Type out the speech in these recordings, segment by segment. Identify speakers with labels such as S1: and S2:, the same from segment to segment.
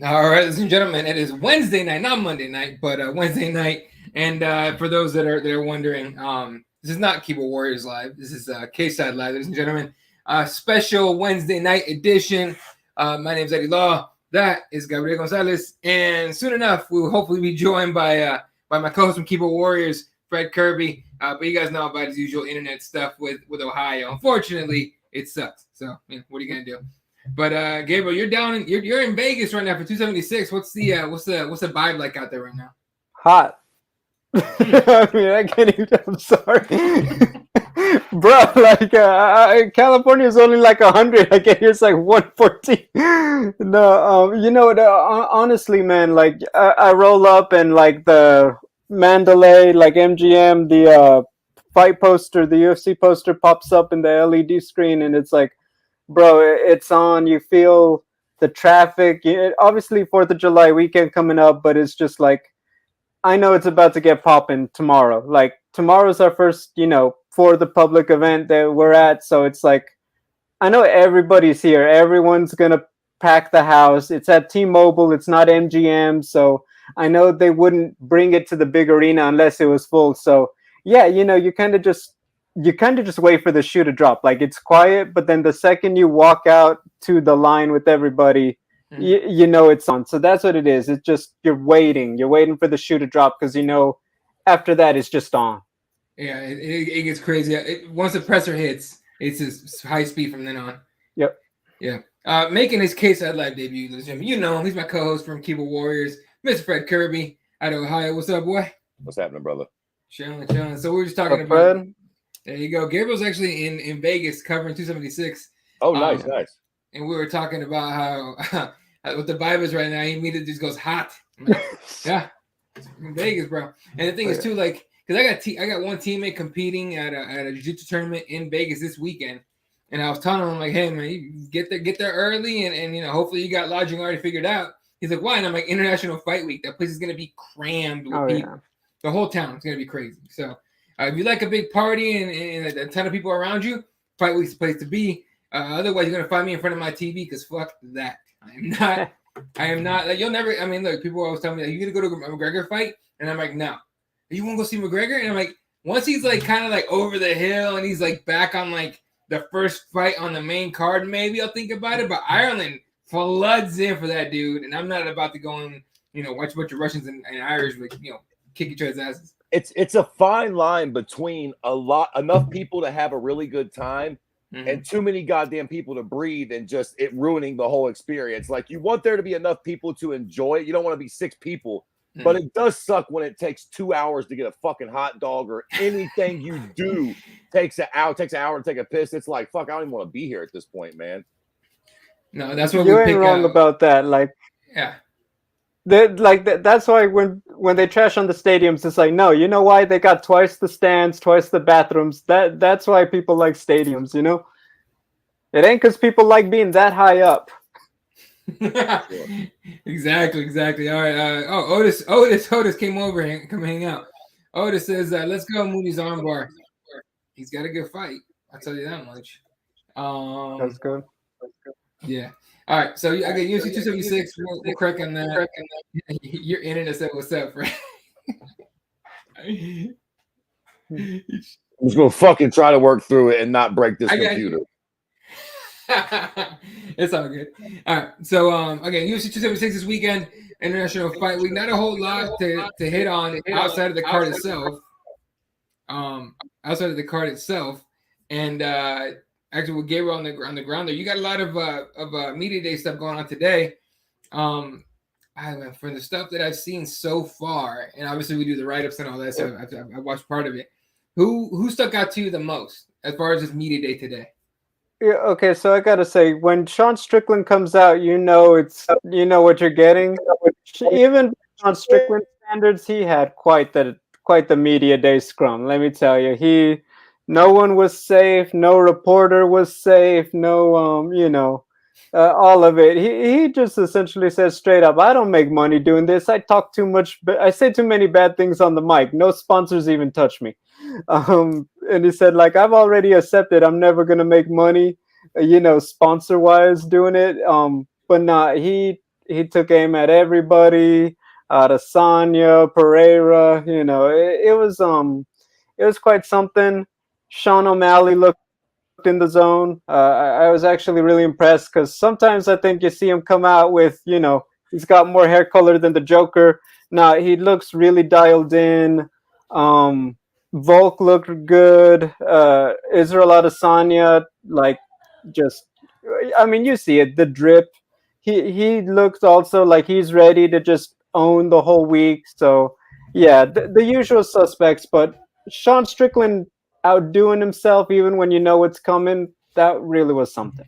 S1: All right, ladies and gentlemen, it is Wednesday night, not Monday night, but Wednesday night. And for those that are wondering, this is not Keyboard Warriors Live. This is Cageside Live, ladies and gentlemen. Special Wednesday night edition. My name is Eddie Law. That is Gabriel Gonzalez. And soon enough, we will hopefully be joined by my co-host from Keyboard Warriors, Fred Kirby. But you guys know about his usual internet stuff with Ohio. Unfortunately, it sucks. So, what are you gonna do? But Gabriel, you're in Vegas right now for 276. What's the vibe like out there right now?
S2: Hot. I mean, I can't even. I'm sorry, bro. Like California is only like 100. I get here, it's like 114. No, you know what? Honestly, man, like I roll up and like the Mandalay, like MGM, the fight poster, the UFC poster pops up in the LED screen, and it's like, bro, it's on. You feel the traffic. Obviously, 4th of July weekend coming up, but it's just like, I know it's about to get popping tomorrow. Like, tomorrow's our first, for the public event that we're at. So it's like, I know everybody's here. Everyone's going to pack the house. It's at T-Mobile. It's not MGM. So I know they wouldn't bring it to the big arena unless it was full. So, yeah, you kind of just wait for the shoe to drop. Like, it's quiet, but then the second you walk out to the line with everybody, you know it's on. So that's what it is. It's just you're waiting for the shoe to drop, because after that it's just on.
S1: Yeah, it gets crazy. Once the presser hits, it's just high speed from then on.
S2: Yep.
S1: Yeah. Making his Cageside Live debut, he's my co-host from Keyboard Warriors, Mr. Fred Kirby out of Ohio. What's up, boy?
S3: What's happening, brother?
S1: Chilling. So we were just talking about. Fred? There you go. Gabriel's actually in Vegas covering 276.
S3: Oh, nice.
S1: And we were talking about how what the vibe is right now. He immediately just goes hot. I'm like, yeah, it's in Vegas, bro. And the thing is too, like, because I got one teammate competing at a jiu-jitsu tournament in Vegas this weekend, and I was telling him, like, hey man, you get there early, and hopefully you got lodging already figured out. He's like, why? And I'm like, International Fight Week. That place is gonna be crammed with people. Yeah. The whole town is gonna be crazy. So if you like a big party and a ton of people around you, Fight Week's the place to be. Otherwise, you're gonna find me in front of my TV, because fuck that. I am not. Like, you'll never. I mean, look, people always tell me, like, you gonna go to a McGregor fight, and I'm like, no. You want to go see McGregor? And I'm like, once he's like kind of like over the hill and he's like back on like the first fight on the main card, maybe I'll think about it. But Ireland floods in for that dude, and I'm not about to go and watch a bunch of Russians and Irish like kick each other's asses.
S3: It's a fine line between enough people to have a really good time. Mm-hmm. And too many goddamn people to breathe, and just it ruining the whole experience. Like, you want there to be enough people to enjoy it. You don't want to be 6 people, but it does suck when it takes 2 hours to get a fucking hot dog, or anything you do takes an hour to take a piss. It's like, fuck, I don't even want to be here at this point, man.
S1: No, that's what
S2: you ain't wrong about that. Like,
S1: yeah.
S2: That's why when they trash on the stadiums, it's like, no, you know why they got twice the stands, twice the bathrooms. That's why people like stadiums. It ain't because people like being that high up.
S1: Exactly. All right. Otis came over and come hang out. Otis says, let's go Mooney's armbar. He's got a good fight. I'll tell you that much.
S2: That's good.
S1: Yeah. All right. So I got UFC 276. We'll crack on that. Your internet said, "What's up, Fred?"
S3: I'm just gonna fucking try to work through it and not break this computer.
S1: It's all good. All right. So again, UFC 276 this weekend, International Fight Week. Not a whole lot to hit on outside of the card itself. Outside of the card itself, and actually with Gabriel on the ground there, you got a lot of media day stuff going on today. From the stuff that I've seen so far, and obviously we do the write-ups and all that, so I watched part of it. Who stuck out to you the most as far as this media day today?
S2: Yeah, okay, so I gotta say, when Sean Strickland comes out, you know what you're getting. Even on Strickland standards, he had quite the media day scrum. Let me tell you, no one was safe, no reporter was safe, no all of it. He just essentially says straight up, I don't make money doing this. I talk too much, I say too many bad things on the mic. No sponsors even touch me. And he said, like, I've already accepted I'm never gonna make money, sponsor wise doing it. But nah, he took aim at everybody, Adesanya, Pereira. It was quite something. Sean O'Malley looked in the zone. I was actually really impressed because sometimes I think you see him come out with, he's got more hair color than the Joker. Nah, he looks really dialed in. Volk looked good. Israel Adesanya, you see it, the drip. He looks also like he's ready to just own the whole week. So, yeah, the usual suspects. But Sean Strickland outdoing himself, even when you know what's coming, that really was something.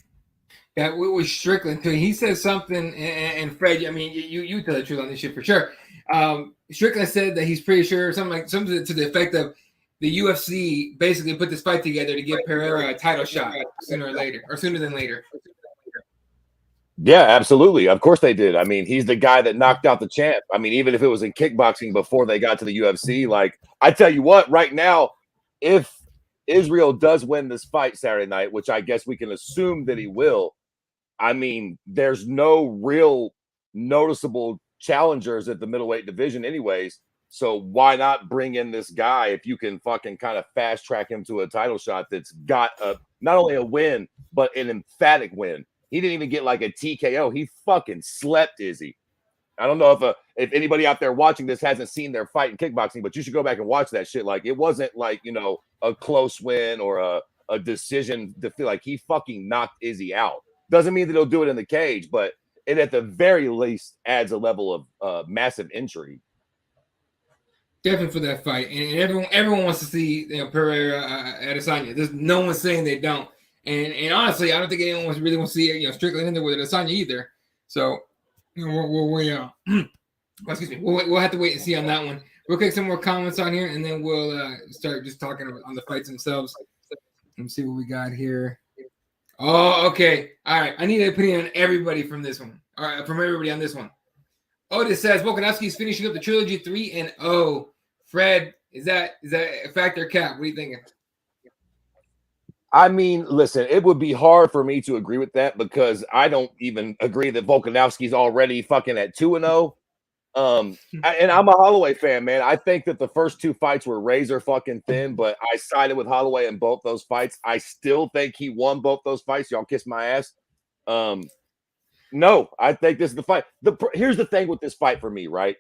S1: Yeah, with Strickland too. He said something, and Fred, you tell the truth on this shit for sure. Strickland said that he's pretty sure something to the effect of the UFC basically put this fight together to give Pereira a title shot sooner than later.
S3: Yeah, absolutely. Of course they did. He's the guy that knocked out the champ. Even if it was in kickboxing before they got to the UFC, like, I tell you what, right now, if Israel does win this fight Saturday night, which I guess we can assume that he will, there's no real noticeable challengers at the middleweight division anyways. So why not bring in this guy if you can fucking kind of fast track him to a title shot that's got not only a win, but an emphatic win. He didn't even get like a TKO. He fucking slept Izzy. I don't know if anybody out there watching this hasn't seen their fight in kickboxing, but you should go back and watch that shit. Like, it wasn't like, a close win or a decision to feel like he fucking knocked Izzy out. Doesn't mean that he'll do it in the cage, but it at the very least adds a level of massive intrigue.
S1: Definitely for that fight, and everyone wants to see Pereira Adesanya. There's no one saying they don't, and honestly, I don't think anyone really wants to see Strickland in there with Adesanya either. So excuse me, we'll have to wait and see on that one. We'll take some more comments on here, and then we'll start just talking on the fights themselves. Let me see what we got here. Oh, okay, all right. I need to put in on everybody from this one. All right, from everybody on this one. Otis says Volkanovski is finishing up the trilogy 3-0. Fred, is that a factor cap? What are you thinking?
S3: Listen, it would be hard for me to agree with that because I don't even agree that Volkanovski's already fucking at 2-0. And I'm a Holloway fan, man. I think that the first two fights were razor fucking thin, but I sided with Holloway in both those fights. I still think he won both those fights. Y'all kiss my ass. No, I think this is the fight. Here's the thing with this fight for me, right?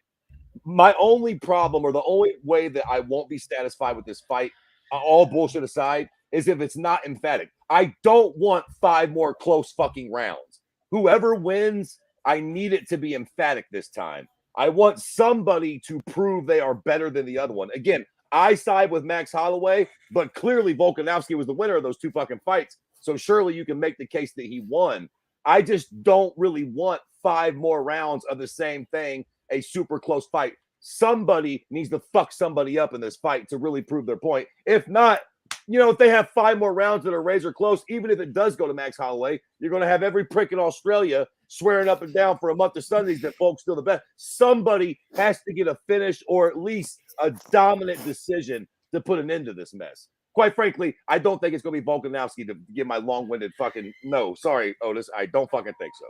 S3: My only problem, or the only way that I won't be satisfied with this fight, all bullshit aside, is if it's not emphatic. I don't want 5 more close fucking rounds. Whoever wins, I need it to be emphatic this time. I want somebody to prove they are better than the other one. Again, I side with Max Holloway, but clearly Volkanovski was the winner of those 2 fucking fights. So surely you can make the case that he won. I just don't really want 5 more rounds of the same thing, a super close fight. Somebody needs to fuck somebody up in this fight to really prove their point. If not, if they have 5 more rounds that are razor close, even if it does go to Max Holloway, you're going to have every prick in Australia swearing up and down for a month of Sundays that Volk's still the best. Somebody has to get a finish or at least a dominant decision to put an end to this mess. Quite frankly, I don't think it's going to be Volkanovski to give my long-winded fucking no. Sorry, Otis, I don't fucking think so.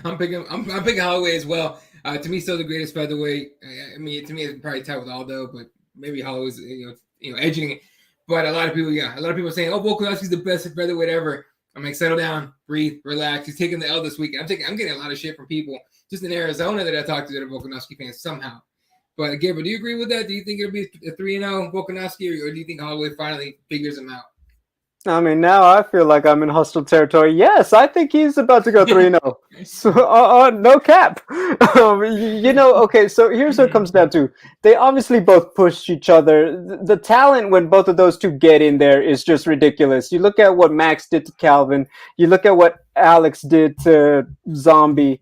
S1: I'm picking Holloway as well. To me, still the greatest featherweight. I mean, to me, it's probably tied with Aldo, but maybe Holloway's edging it. But a lot of people are saying, "Oh, Volkanovski's the best featherweight ever." I'm like, settle down, breathe, relax. He's taking the L this week. I'm getting a lot of shit from people just in Arizona that I talked to that are Volkanovski fans somehow. But Gabriel, do you agree with that? Do you think it'll be a 3-0 Volkanovski, or do you think Holloway finally figures him out?
S2: I mean, now I feel like I'm in hostile territory. Yes, I think he's about to go 3-0. So, no cap. Okay, so here's what it comes down to. They obviously both push each other. The talent when both of those two get in there is just ridiculous. You look at what Max did to Calvin. You look at what Alex did to Zombie.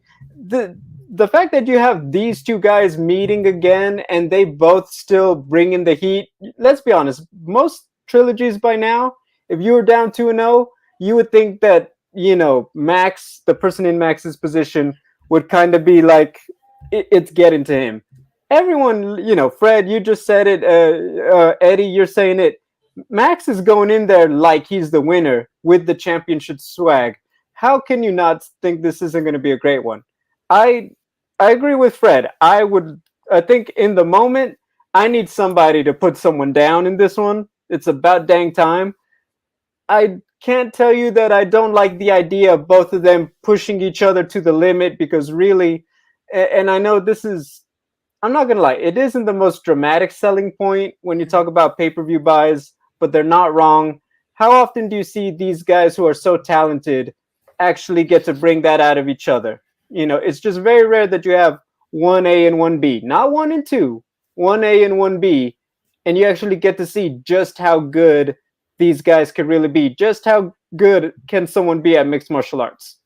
S2: The fact that you have these two guys meeting again and they both still bring in the heat, let's be honest, most trilogies by now, if you were down 2-0, you would think that, Max, the person in Max's position, would kind of be like, it's getting to him. Everyone, Fred, you just said it. Eddie, you're saying it. Max is going in there like he's the winner with the championship swag. How can you not think this isn't going to be a great one? I agree with Fred. I think in the moment, I need somebody to put someone down in this one. It's about dang time. I can't tell you that I don't like the idea of both of them pushing each other to the limit because really, and I know this is, I'm not going to lie, it isn't the most dramatic selling point when you talk about pay-per-view buys, but they're not wrong. How often do you see these guys who are so talented actually get to bring that out of each other? It's just very rare that you have 1A and 1B, not 1 and 2, 1A and 1B, and you actually get to see just how good these guys could really be. Just how good can someone be at mixed martial arts?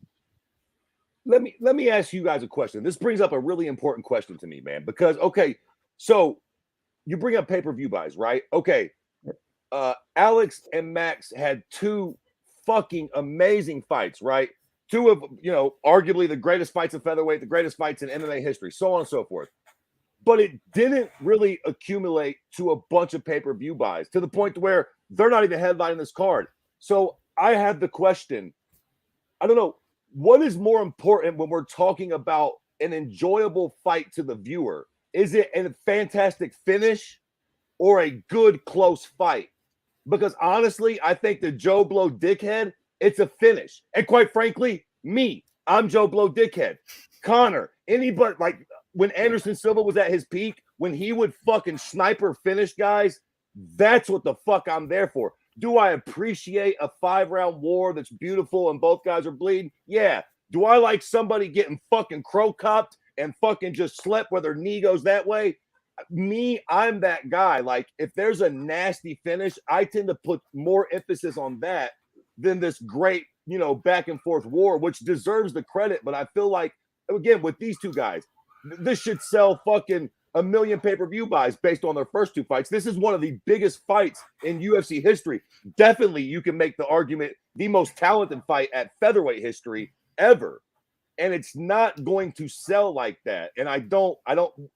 S3: Let me ask you guys a question. This brings up a really important question to me, man, because, okay, so you bring up pay-per-view buys, right? Okay, Alex and Max had 2 fucking amazing fights, right? 2 of, arguably the greatest fights in featherweight, the greatest fights in MMA history, so on and so forth. But it didn't really accumulate to a bunch of pay-per-view buys to the point to where they're not even headlining this card. So I have the question, I don't know, what is more important when we're talking about an enjoyable fight to the viewer? Is it a fantastic finish or a good close fight? Because honestly, I think the Joe Blow Dickhead, it's a finish. And quite frankly, I'm Joe Blow Dickhead. Connor, anybody, like when Anderson Silva was at his peak, when he would fucking sniper finish guys, that's what the fuck I'm there for. Do I appreciate a 5-round war that's beautiful and both guys are bleeding? Yeah. Do I like somebody getting fucking crow-copped and fucking just slept where their knee goes that way? I'm that guy. Like, if there's a nasty finish, I tend to put more emphasis on that than this great, back and forth war, which deserves the credit. But I feel like, again, with these two guys, this should sell fucking 1 million pay-per-view buys based on their first 2 fights. This is one of the biggest fights in UFC history. Definitely, you can make the argument the most talented fight at featherweight history ever. And it's not going to sell like that. And I don't,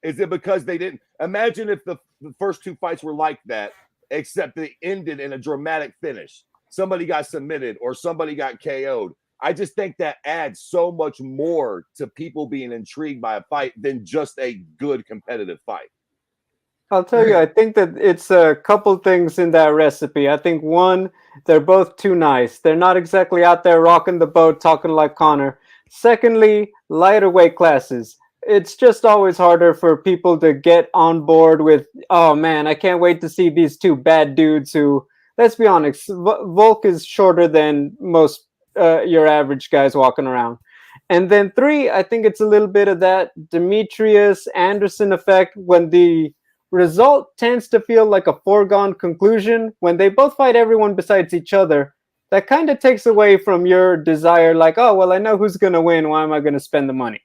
S3: is it because they didn't? Imagine if the first 2 fights were like that, except they ended in a dramatic finish. Somebody got submitted or somebody got KO'd. I just think that adds so much more to people being intrigued by a fight than just a good competitive fight.
S2: I'll tell you, I think that it's a couple things in that recipe. I think, one, they're both too nice. They're not exactly out there rocking the boat, talking like Connor. Secondly, lighter weight classes. It's just always harder for people to get on board with, oh man, I can't wait to see these 2 bad dudes who, let's be honest, Volk is shorter than most your average guys walking around. And then 3, I think it's a little bit of that Demetrius Anderson effect when the result tends to feel like a foregone conclusion. When they both fight everyone besides each other, that kind of takes away from your desire, like, oh, well, I know who's going to win. Why am I going to spend the money?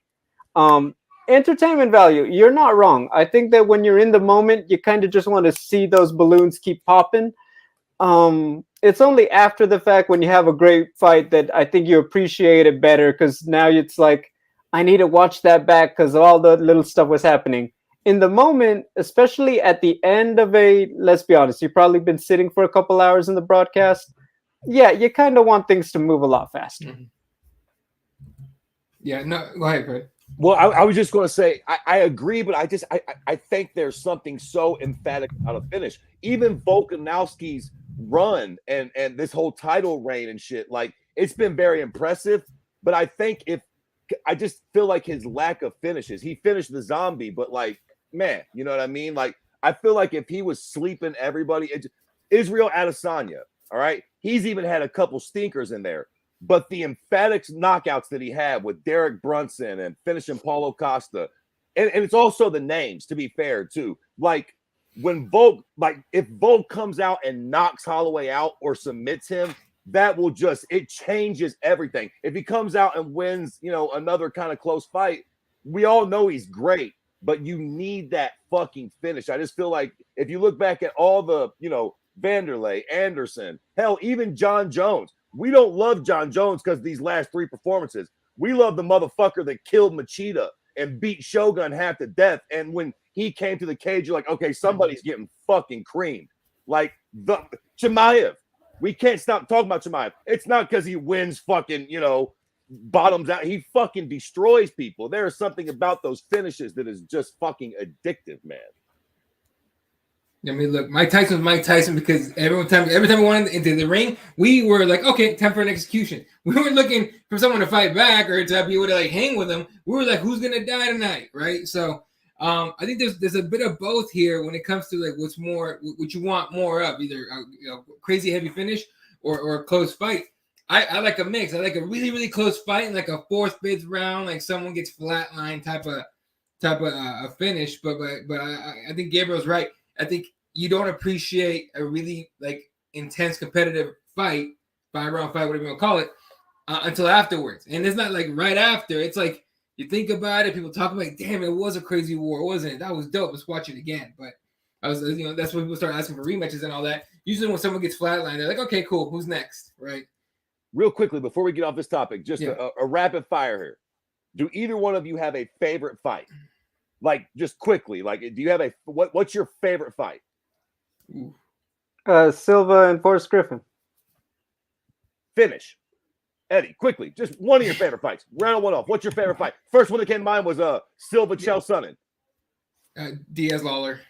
S2: Entertainment value, you're not wrong. I think that when you're in the moment, you kind of just want to see those balloons keep popping. it's only after the fact when you have a great fight that I think you appreciate it better, because now it's like, I need to watch that back because all the little stuff was happening. In the moment, especially at the end of let's be honest, you've probably been sitting for a couple hours in the broadcast. Yeah, you kind of want things to move a lot faster.
S1: Mm-hmm. Yeah, no, go ahead, Fred.
S3: Well, I was just going to say, I agree, but I think there's something so emphatic about a finish. Even Volkanovski's run and this whole title reign and shit, like, it's been very impressive. But I think I just feel like his lack of finishes, he finished the zombie, but like, man, you know what I mean? Like, I feel like if he was sleeping everybody, Israel Adesanya, all right, he's even had a couple stinkers in there. But the emphatic knockouts that he had with Derek Brunson and finishing Paulo Costa, and it's also the names, to be fair, too. Like, when Volk, like, if Volk comes out and knocks Holloway out or submits him, that will it changes everything. If he comes out and wins, another kind of close fight, we all know he's great, but you need that fucking finish. I just feel like if you look back at all the, Vanderlei, Anderson, hell, even John Jones. We don't love John Jones because of these last 3 performances. We love the motherfucker that killed Machida and beat Shogun half to death. And when he came to the cage, you're like, okay, somebody's getting fucking creamed. Like Chimaev. We can't stop talking about Chimaev. It's not because he wins fucking, bottoms out. He fucking destroys people. There is something about those finishes that is just fucking addictive, man.
S1: I mean, look, Mike Tyson was Mike Tyson because every time we went into the ring, we were like, okay, time for an execution. We weren't looking for someone to fight back or to be able to like hang with him. We were like, who's gonna die tonight, right? So, I think there's a bit of both here when it comes to like what you want more of, either a crazy heavy finish or a close fight. I like a mix. I like a really really close fight and like a 4th, 5th round, like someone gets flatline type of finish. But I think Gabriel's right. I think you don't appreciate a really like intense competitive fight, 5-round fight, whatever you want to call it, until afterwards. And it's not like right after. It's like you think about it, people talk about, damn, it was a crazy war, wasn't it? That was dope. Let's watch it again. But that's when people start asking for rematches and all that. Usually when someone gets flatlined, they're like, okay, cool, who's next, right? Real
S3: quickly, before we get off this topic, just a rapid fire here. Do either one of you have a favorite fight? Like, just quickly, like, do you have what's your favorite fight?
S2: Silva and Forrest Griffin.
S3: Finish. Eddie, quickly, just one of your favorite fights. Round one off. What's your favorite fight? First one that came to mind was Silva Chael Sonnen.
S1: Diaz Lawler.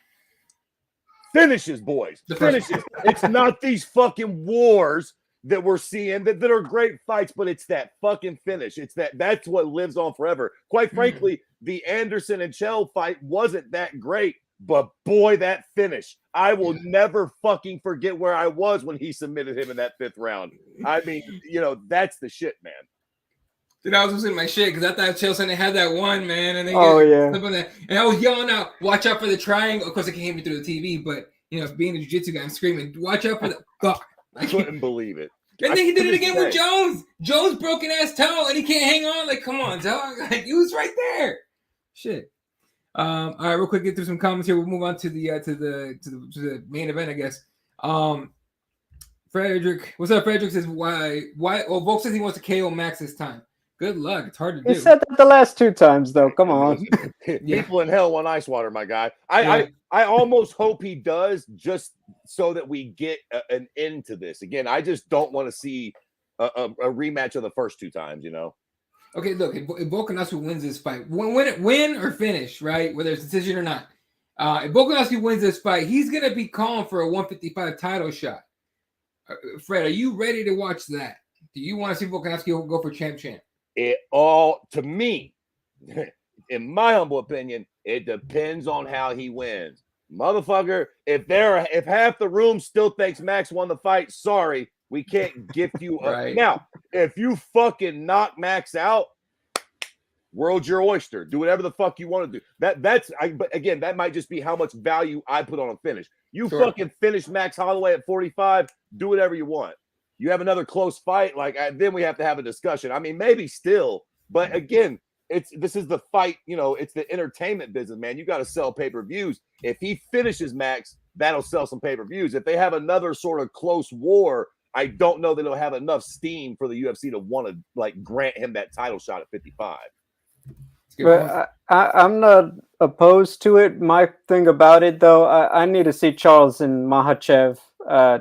S3: Finishes, boys. Finishes. It's not these fucking wars that we're seeing that are great fights, but it's that fucking finish. That's what lives on forever. Quite frankly, the Anderson and Chael fight wasn't that great, but boy, that finish. I will never fucking forget where I was when he submitted him in that 5th round. I mean, that's the shit, man.
S1: Dude, I was losing my shit because I thought Chael Sonnen had that one, man. And and I was yelling out, watch out for the triangle. Of course, I can't hear me through the TV, but, being a jiu-jitsu guy, I'm screaming, watch out for the fuck.
S3: I couldn't believe it.
S1: And then he did it again with Jones. Jones broken ass toe, and he can't hang on. Like, come on, dog. Like, he was right there. Shit. All right, real quick, get through some comments here. We'll move on to the main event, I guess. Frederick, what's up? Frederick says why? Well, Volk says he wants to KO Max this time. Good luck. It's hard to do.
S2: He said that the last 2 times, though. Come on.
S3: People in hell want ice water, my guy. I almost hope he does, just so that we get an end to this. Again, I just don't want to see a rematch of the first 2 times,
S1: Okay, look, if Volkanovski wins this fight, win or finish, right? Whether it's a decision or not. If Volkanovski wins this fight, he's going to be calling for a 155 title shot. Fred, are you ready to watch that? Do you want to see Volkanovski go for champ?
S3: It all, to me, in my humble opinion, it depends on how he wins. Motherfucker, if half the room still thinks Max won the fight, sorry, we can't gift you
S1: right.
S3: Now, if you fucking knock Max out, world's your oyster. Do whatever the fuck you want to do. But again, that might just be how much value I put on a finish. You fucking finish Max Holloway at 45, do whatever you want. You have another close fight, then we have to have a discussion. I mean, maybe still, but again, this is the fight, it's the entertainment business, man. You got to sell pay-per-views. If he finishes Max, that'll sell some pay-per-views. If they have another sort of close war, I don't know that he'll have enough steam for the UFC to want to like grant him that title shot at 55.
S2: But I'm not opposed to it. My thing about it, though, I need to see Charles and Makhachev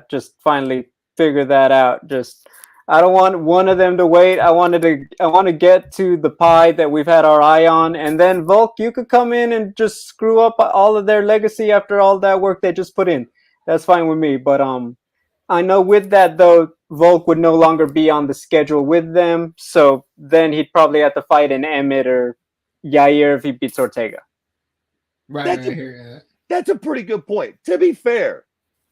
S2: just finally figure that out. Just I don't want one of them to wait. I want to get to the pie that we've had our eye on, and then Volk, you could come in and just screw up all of their legacy after all that work they just put in. That's fine with me. But I know with that though, Volk would no longer be on the schedule with them, so then he'd probably have to fight an Emmett or Yair if he beats Ortega.
S1: Right,
S3: that's a pretty good point. To be fair,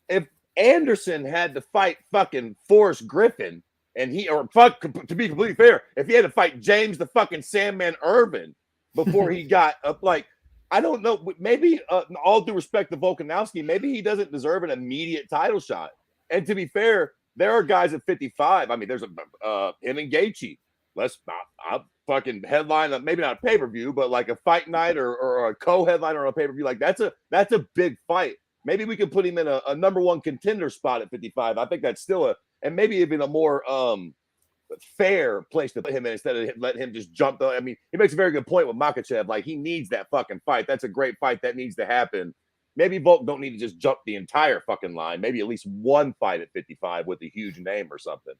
S3: if Anderson had to fight fucking Forrest Griffin, and to be completely fair, if he had to fight James the fucking Sandman Irvin before he got up, like, I don't know, maybe all due respect to Volkanovski, maybe he doesn't deserve an immediate title shot. And to be fair, there are guys at 55. I mean, there's him and Gaethje. I'll fucking headline, maybe not a pay-per-view, but like a fight night or a co-headliner on a pay-per-view. Like that's a big fight. Maybe we could put him in a number one contender spot at 55. I think that's still and maybe even a more fair place to put him in instead of letting him just jump. I mean, he makes a very good point with Makhachev. Like he needs that fucking fight. That's a great fight that needs to happen. Maybe Volk don't need to just jump the entire fucking line. Maybe at least one fight at 55 with a huge name or something.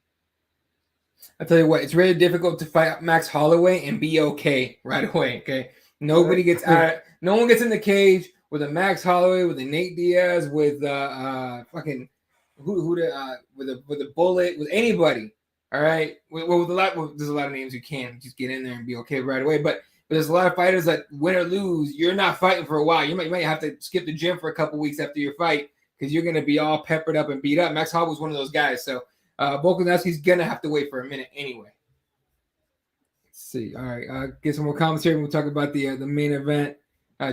S1: I tell you what, it's really difficult to fight Max Holloway and be okay right away. Okay, nobody gets out. No one gets in the cage with a Max Holloway, with a Nate Diaz, with fucking with a Bullet, with anybody. All right, there's a lot of names you can't just get in there and be okay right away. But there's a lot of fighters that win or lose, you're not fighting for a while. You might have to skip the gym for a couple weeks after your fight because you're gonna be all peppered up and beat up. Max Holloway was one of those guys, so. Volkanovski's gonna have to wait for a minute anyway. Let's see. All right, get some more commentary. We'll talk about the main event.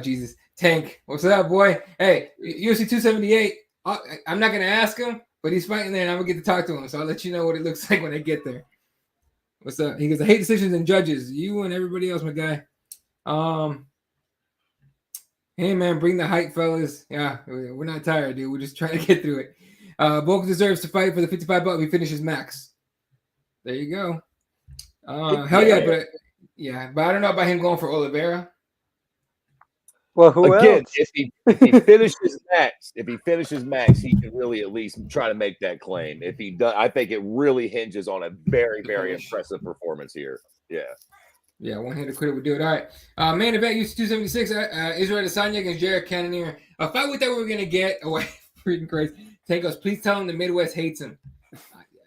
S1: Jesus, Tank, what's up, boy? Hey, UFC 278. I'm not gonna ask him, but he's fighting there, and I'm gonna get to talk to him. So I'll let you know what it looks like when I get there. What's up? He goes, I hate decisions and judges. You and everybody else, my guy. Hey man, bring the hype, fellas. Yeah, we're not tired, dude. We're just trying to get through it. Volk deserves to fight for the 55 belt if he finishes Max. There you go. Hell yeah, but I don't know about him going for Oliveira.
S2: Well, who else?
S3: If he finishes Max, he can really at least try to make that claim. If he does, I think it really hinges on a very, very impressive performance here. Yeah.
S1: Yeah, one-handed quitter would do it. All right. Main event, UFC 276, Israel Adesanya against Jared Cannonier. A fight we thought we were going to get. Oh, freaking crazy. Tank goes, please tell him the Midwest hates him.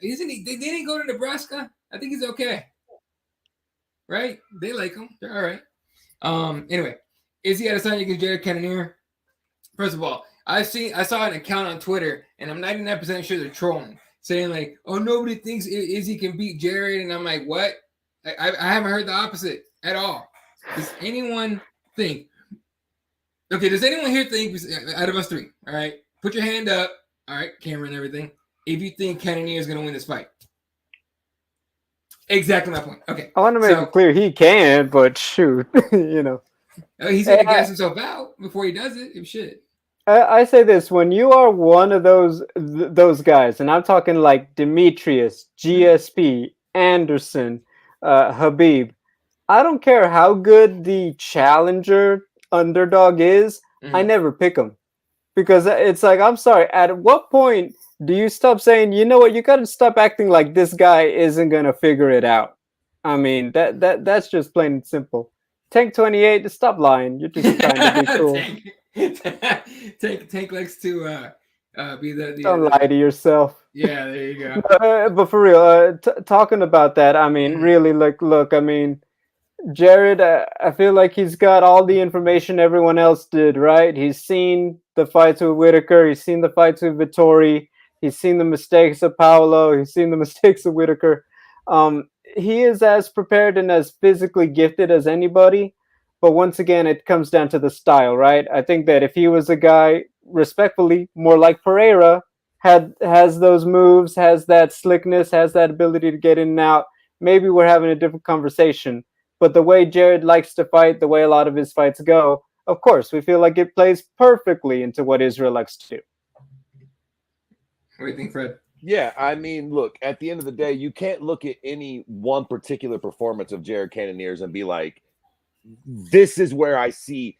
S1: Isn't he? They didn't go to Nebraska. I think he's okay. Right? They like him. They're all right. Anyway, Izzy Adesanya against Jared Cannonier. First of all, I saw an account on Twitter, and I'm 99% sure they're trolling, saying like, oh, nobody thinks Izzy can beat Jared. And I'm like, what? I haven't heard the opposite at all. Does anyone think? Okay, does anyone here think, out of us three, all right, put your hand up. All right, camera and everything. If you think Cannonier is going to win this fight. Exactly my point. Okay.
S2: I want to make it clear he can, but shoot, you know.
S1: He's going to gas himself out before he does it. Shit.
S2: I say this, when you are one of those guys, and I'm talking like Demetrius, GSP, Anderson, Habib, I don't care how good the challenger underdog is, I never pick him. Because it's like, I'm sorry, at what point do you stop saying, you know what, you got to stop acting like this guy isn't going to figure it out? I mean, that's just plain and simple. Tank 28, just stop lying. You're just trying to be
S1: cool. Tank likes to be the
S2: don't lie to yourself.
S1: Yeah, there you go.
S2: But for real, talking about that, I mean, really, look, I mean, Jared, I feel like he's got all the information everyone else did, right? He's seen the fights with Whitaker. He's seen the fights with Vittori. He's seen the mistakes of Paolo. He's seen the mistakes of Whitaker. He is as prepared and as physically gifted as anybody. But once again, it comes down to the style, right? I think that if he was a guy, respectfully, more like Pereira, has those moves, has that slickness, has that ability to get in and out, maybe we're having a different conversation. But the way Jared likes to fight, the way a lot of his fights go, of course, we feel like it plays perfectly into what Israel likes to do.
S1: What do you think, Fred?
S3: Yeah, I mean, look, at the end of the day, you can't look at any one particular performance of Jared Cannonier's and be like, this is where I see.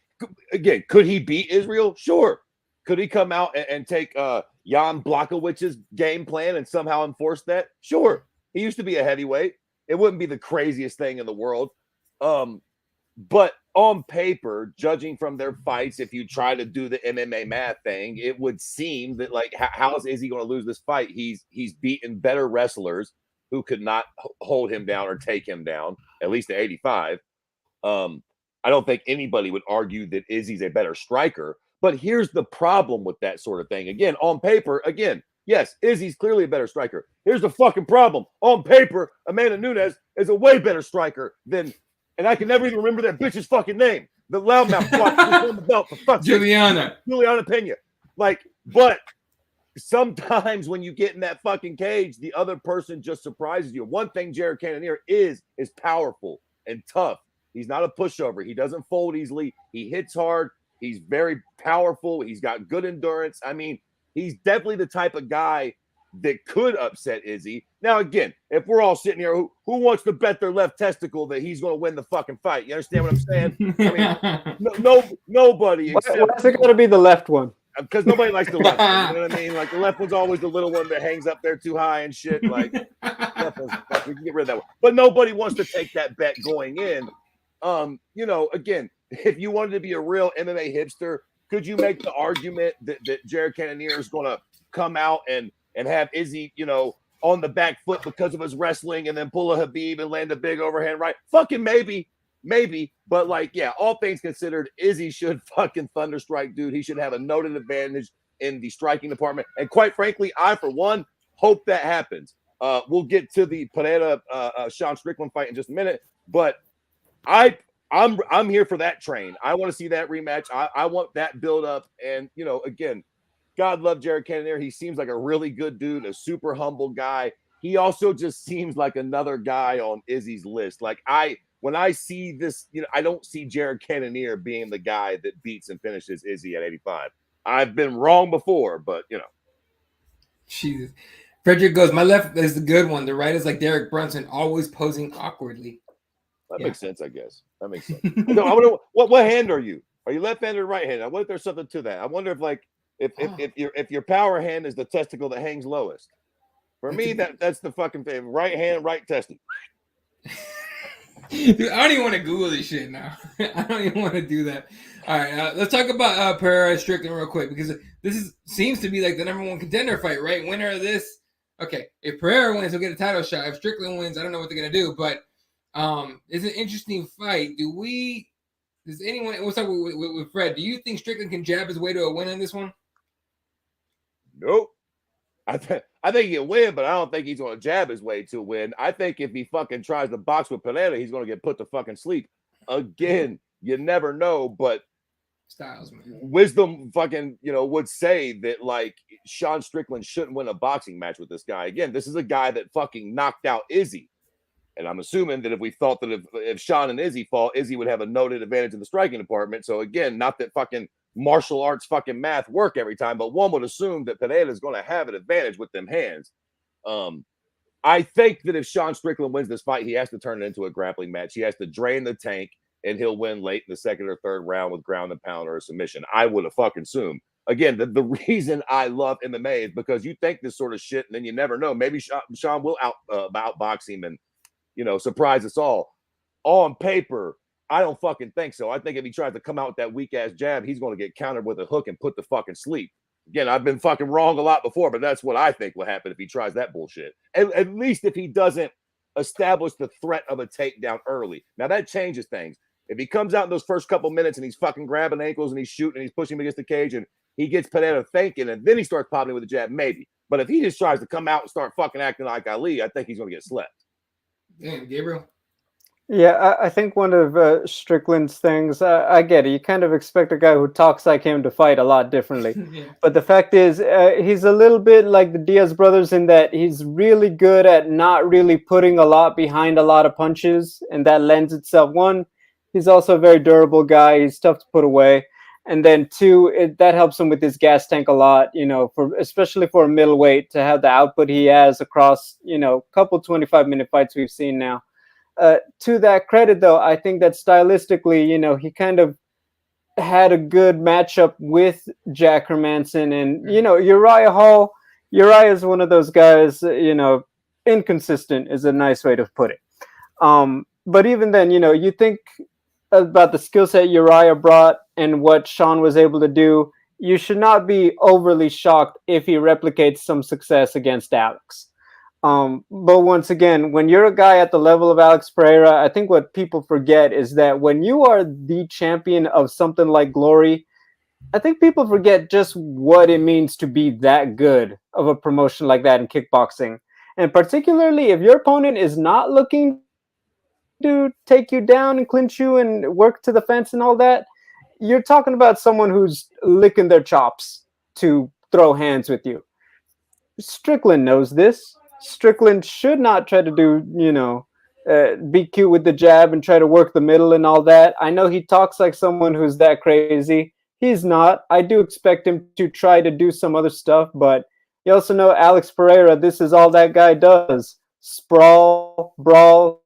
S3: Again, could he beat Israel? Sure. Could he come out and take Jan Blachowicz' game plan and somehow enforce that? Sure. He used to be a heavyweight. It wouldn't be the craziest thing in the world. But on paper, judging from their fights, if you try to do the MMA math thing, it would seem that like how is he going to lose this fight? He's beaten better wrestlers who could not hold him down or take him down, at least at 85. I don't think anybody would argue that Izzy's a better striker. But here's the problem with that sort of thing. Again, on paper, yes, Izzy's clearly a better striker. Here's the fucking problem. On paper, Amanda Nunes is a way better striker than, and I can never even remember that bitch's fucking name. The loudmouth on the belt, for fuck's sake. Juliana Pena. Like, but sometimes when you get in that fucking cage, the other person just surprises you. One thing Jared Cannonier is powerful and tough. He's not a pushover. He doesn't fold easily. He hits hard. He's very powerful. He's got good endurance. I mean, he's definitely the type of guy that could upset Izzy. Now, again, if we're all sitting here, who wants to bet their left testicle that he's going to win the fucking fight? You understand what I'm saying? I mean, nobody.
S2: Why's it got to be the left one?
S3: Because nobody likes the left one. You know what I mean? Like, the left one's always the little one that hangs up there too high and shit. Like, we can get rid of that one. But nobody wants to take that bet going in. You know, again, if you wanted to be a real MMA hipster, could you make the argument that Jared Cannonier is going to come out and have Izzy, you know, on the back foot because of his wrestling and then pull a Habib and land a big overhand right? Fucking maybe. But like, yeah, all things considered, Izzy should fucking thunderstrike, dude. He should have a noted advantage in the striking department. And quite frankly, I, for one, hope that happens. We'll get to the Pereira Sean Strickland fight in just a minute, but I'm here for that train. I want to see that rematch. I want that build up. And, you know, again, God love Jared Cannonier. He seems like a really good dude, a super humble guy. He also just seems like another guy on Izzy's list. Like, when I see this, you know, I don't see Jared Cannonier being the guy that beats and finishes Izzy at 85. I've been wrong before, but, you know.
S1: Jesus. Frederick goes, my left is the good one. The right is like Derek Brunson, always posing awkwardly.
S3: That makes sense, I guess. That makes sense. No, I wonder what hand are you? Are you left-handed or right-handed? I wonder if there's something to that. I wonder if like if your power hand is the testicle that hangs lowest. For me, that's the fucking thing. Right hand, right testicle.
S1: Dude, I don't even want to Google this shit now. I don't even want to do that. All right, let's talk about Pereira Strickland real quick, because this seems to be like the number one contender fight, right? Winner of this. Okay, if Pereira wins, he'll get a title shot. If Strickland wins, I don't know what they're gonna do, but it's an interesting fight. Does anyone? We'll talk with Fred. Do you think Strickland can jab his way to a win in this one?
S3: Nope. I think he can win, but I don't think he's going to jab his way to a win. I think if he fucking tries to box with Pereira, he's going to get put to fucking sleep. Again, you never know, but
S1: Styles, man.
S3: Wisdom fucking, you know, would say that like Sean Strickland shouldn't win a boxing match with this guy. Again, this is a guy that fucking knocked out Izzy. And I'm assuming that if we thought that if Sean and Izzy fought, Izzy would have a noted advantage in the striking department. So again, not that fucking martial arts fucking math work every time, but one would assume that Pereira is going to have an advantage with them hands. I think that if Sean Strickland wins this fight, he has to turn it into a grappling match. He has to drain the tank, and he'll win late in the second or third round with ground and pound or a submission. I would have fucking assumed. Again, the reason I love MMA is because you think this sort of shit, and then you never know. Maybe Sean will outbox him and, you know, surprise us all. On paper, I don't fucking think so. I think if he tries to come out with that weak ass jab, he's going to get countered with a hook and put to fucking sleep. Again, I've been fucking wrong a lot before, but that's what I think will happen if he tries that bullshit. At least if he doesn't establish the threat of a takedown early. Now that changes things. If he comes out in those first couple minutes and he's fucking grabbing ankles and he's shooting and he's pushing him against the cage and he gets Pereira thinking and then he starts popping with a jab, maybe. But if he just tries to come out and start fucking acting like Ali, I think he's going to get slept.
S1: Damn, Gabriel.
S2: Yeah, I think one of Strickland's things, I get it. You kind of expect a guy who talks like him to fight a lot differently. Yeah. But the fact is, he's a little bit like the Diaz brothers in that he's really good at not really putting a lot behind a lot of punches. And that lends itself. One, he's also a very durable guy. He's tough to put away. And then two, that helps him with his gas tank a lot, especially for a middleweight to have the output he has across, couple 25-minute fights we've seen now. To that credit, though, I think that stylistically, he kind of had a good matchup with Jack Hermanson and, Uriah Hall. Uriah is one of those guys, inconsistent is a nice way to put it. But even then, you think about the skill set Uriah brought and what Sean was able to do, you should not be overly shocked if he replicates some success against Alex. But once again, when you're a guy at the level of Alex Pereira, I think what people forget is that when you are the champion of something like Glory, I think people forget just what it means to be that good of a promotion like that in kickboxing. And particularly if your opponent is not looking to take you down and clinch you and work to the fence and all that, you're talking about someone who's licking their chops to throw hands with you. Strickland knows this. Strickland should not try to do, be cute with the jab and try to work the middle and all that. I know he talks like someone who's that crazy. He's not. I do expect him to try to do some other stuff, but you also know Alex Pereira, this is all that guy does. Sprawl, brawl,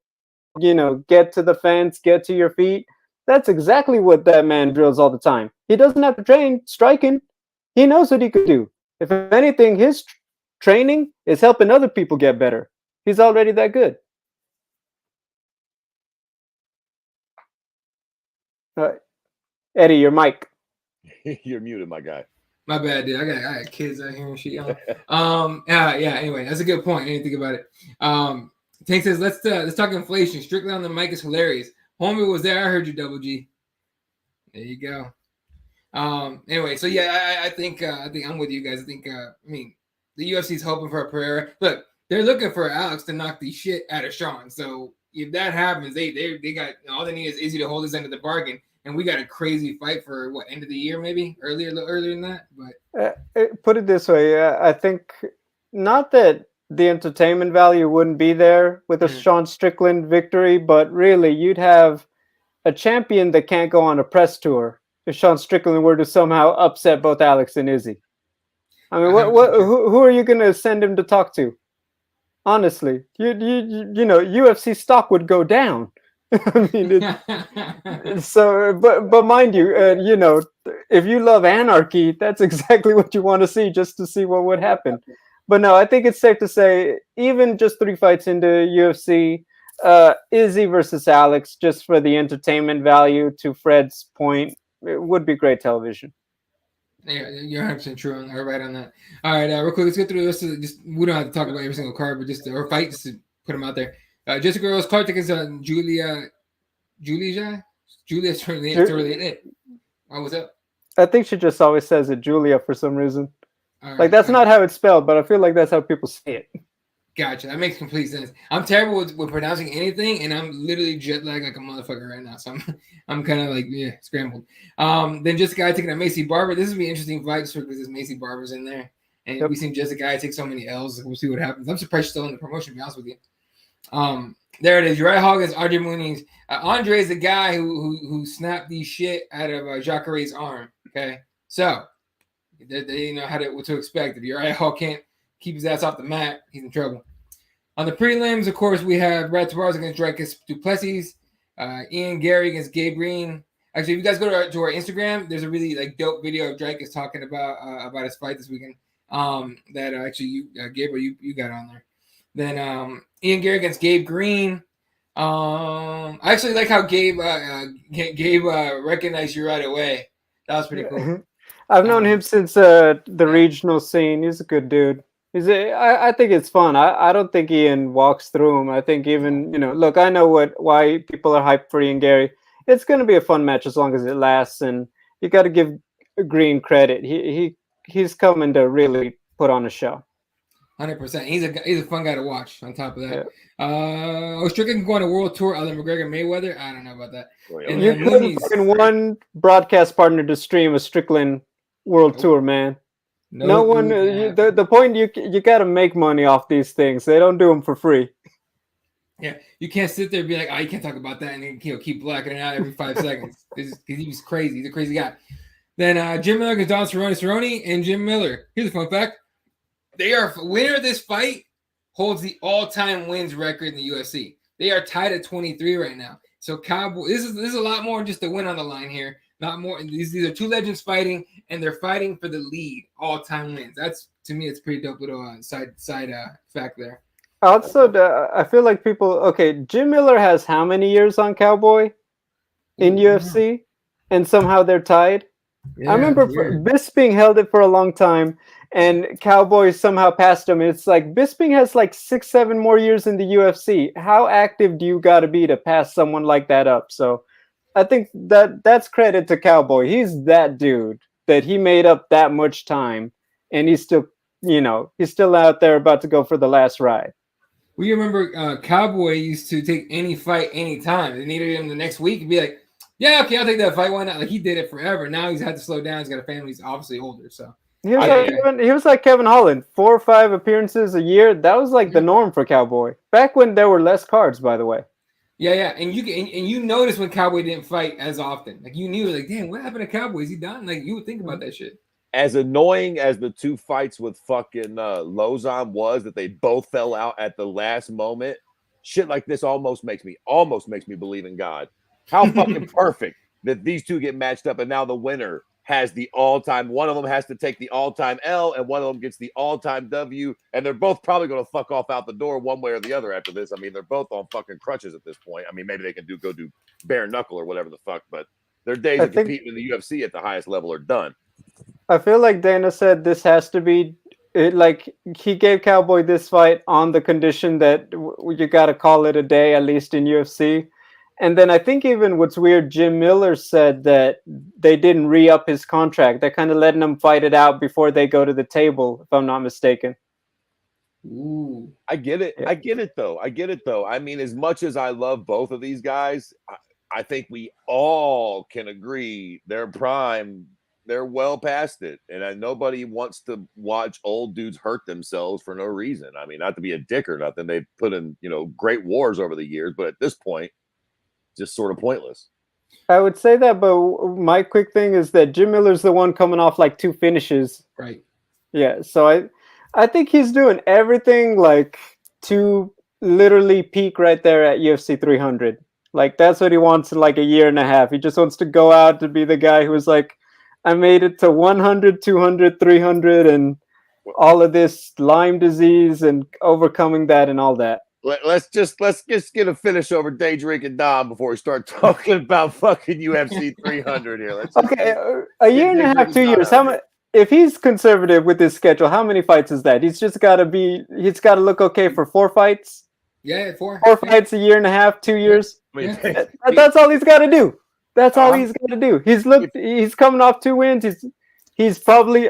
S2: get to the fence, get to your feet. That's exactly what that man drills all the time. He doesn't have to train striking. He knows what he could do. If anything, his training is helping other people get better. He's already that good. Eddie, your mic.
S3: You're muted, my guy.
S1: My bad, dude. I got kids out here and shit. Anyway, that's a good point. I didn't think about it. Tank says, let's talk inflation. Strictly on the mic is hilarious. Homie was there. I heard you, Double G. There you go. Anyway, so yeah, I think I'm with you guys. I think the UFC's hoping for a Pereira. Look, they're looking for Alex to knock the shit out of Sean. So if that happens, they got all they need is Izzy to hold his end of the bargain. And we got a crazy fight for what, end of the year, maybe earlier than that. But
S2: put it this way, I think not that the entertainment value wouldn't be there with a Sean Strickland victory, but really you'd have a champion that can't go on a press tour if Sean Strickland were to somehow upset both Alex and Izzy. I mean, who are you going to send him to talk to? Honestly, UFC stock would go down. I mean, but mind you, if you love anarchy, that's exactly what you want to see, just to see what would happen. But no, I think it's safe to say, even just 3 fights into UFC, Izzy versus Alex, just for the entertainment value, to Fred's point, it would be great television.
S1: Yeah, you're 100% true on right on that. All right, real quick, let's get through the rest of we don't have to talk about every single card, but just or fight, just to put them out there. Jessica Rose Clark against Julia's really it. What was up?
S2: I think she just always says it Julia for some reason. Right, that's not how it's spelled, but I feel like that's how people say it.
S1: Gotcha. That makes complete sense. I'm terrible with pronouncing anything, and I'm literally jet lagged like a motherfucker right now. So I'm kind of like scrambled. Then Jessica taking a Macy Barber. This is be an interesting fight because this Macy Barber's in there, and we've seen Jessica take so many L's. We'll see what happens. I'm surprised she's still in the promotion. To be honest with you. There it is. Uriah Hall against Andre Muniz. Andre is the guy who snapped the shit out of Jacare's arm. Okay, so they know what to expect. If Uriah Hall can't keep his ass off the mat, he's in trouble. On the prelims, of course, we have Brad Tavares against Dricus Du Plessis, Ian Gary against Gabe Green. Actually, if you guys go to our Instagram, there's a really dope video of Dricus talking about his fight this weekend. That actually Gabriel you got on there. Then Ian Gary against Gabe Green. I actually like how Gabe recognized you right away. That was pretty cool.
S2: I've known him since the regional scene. He's a good dude. I think it's fun. I don't think Ian walks through him. I think even, look, I know why people are hyped for Ian Gary. It's going to be a fun match as long as it lasts, and you got to give Green credit. He's coming to really put on a show.
S1: 100%. He's a fun guy to watch. On top of that, Strickland going to world tour. Other McGregor Mayweather. I don't know about that.
S2: And you couldn't find one broadcast partner to stream a Strickland world tour, man. No one. The point you got to make money off these things. They don't do them for free.
S1: Yeah, you can't sit there and be like, "Oh, you can't talk about that," and then keep blacking it out every 5 seconds. Because he was crazy. He's a crazy guy. Then Jim Miller, Gonzalez, Cerrone, and Jim Miller. Here's a fun fact. They are winner of this fight holds the all-time wins record in the UFC. They are tied at 23 right now. So Cowboy, this is a lot more than just a win on the line here. Not more. These are two legends fighting, and they're fighting for the lead all-time wins. That's, to me, it's pretty dope little side fact there.
S2: Also, I feel like people. Okay, Jim Miller has how many years on Cowboy in UFC, and somehow they're tied. Yeah, I remember Bisping held it for a long time, and Cowboy somehow passed him. It's like Bisping has like 6-7 more years in the UFC. How active do you got to be to pass someone like that up? So I think that's credit to Cowboy. He's that dude that he made up that much time, and he's still, he's still out there about to go for the last ride.
S1: We remember Cowboy used to take any fight anytime. They needed him the next week and be like, yeah, okay, I'll take that fight. Why not? Like, he did it forever. Now he's had to slow down. He's got a family. He's obviously older. So
S2: he was like Kevin Holland, 4 or 5 appearances a year. That was like the norm for Cowboy back when there were less cards, by the way.
S1: Yeah, and you notice when Cowboy didn't fight as often. Like, you knew, like, damn, what happened to Cowboy? Is he done? Like, you would think about that shit.
S3: As annoying as the 2 fights with fucking Lozon was, that they both fell out at the last moment, shit like this almost makes me believe in God. How fucking perfect that these 2 get matched up, and now the winner has the all-time. One of them has to take the all-time L, and one of them gets the all-time W, and they're both probably going to fuck off out the door one way or the other after this. I mean, they're both on fucking crutches at this point. I mean, maybe they can go do bare knuckle or whatever the fuck, but their days of competing in the UFC at the highest level are done.
S2: I feel like Dana said this has to be like he gave Cowboy this fight on the condition that you got to call it a day, at least in UFC. And then I think even what's weird, Jim Miller said that they didn't re-up his contract. They're kind of letting him fight it out before they go to the table, if I'm not mistaken.
S3: Ooh, I get it. Yeah. I get it, though. I mean, as much as I love both of these guys, I think we all can agree their prime, they're well past it. And nobody wants to watch old dudes hurt themselves for no reason. I mean, not to be a dick or nothing. They've put in, great wars over the years, but at this point, just sort of pointless.
S2: I would say that, but my quick thing is that Jim Miller's the one coming off like 2 finishes.
S1: Right.
S2: Yeah, so I think he's doing everything like to literally peak right there at UFC 300. Like, that's what he wants in like a year and a half. He just wants to go out to be the guy who's like, I made it to 100, 200, 300, and all of this Lyme disease and overcoming that and all that.
S3: Let's just get a finish over Day Drink and Dom before we start talking about fucking UFC 300 here.
S2: A year and a half, 2 years. If he's conservative with his schedule, how many fights is that? He's got to look okay for 4 fights.
S1: Yeah, 4.
S2: 4 fights a year and a half, 2 years.
S1: Yeah.
S2: That's all he's got to do. That's all he's got to do. He's coming off 2 wins. He's probably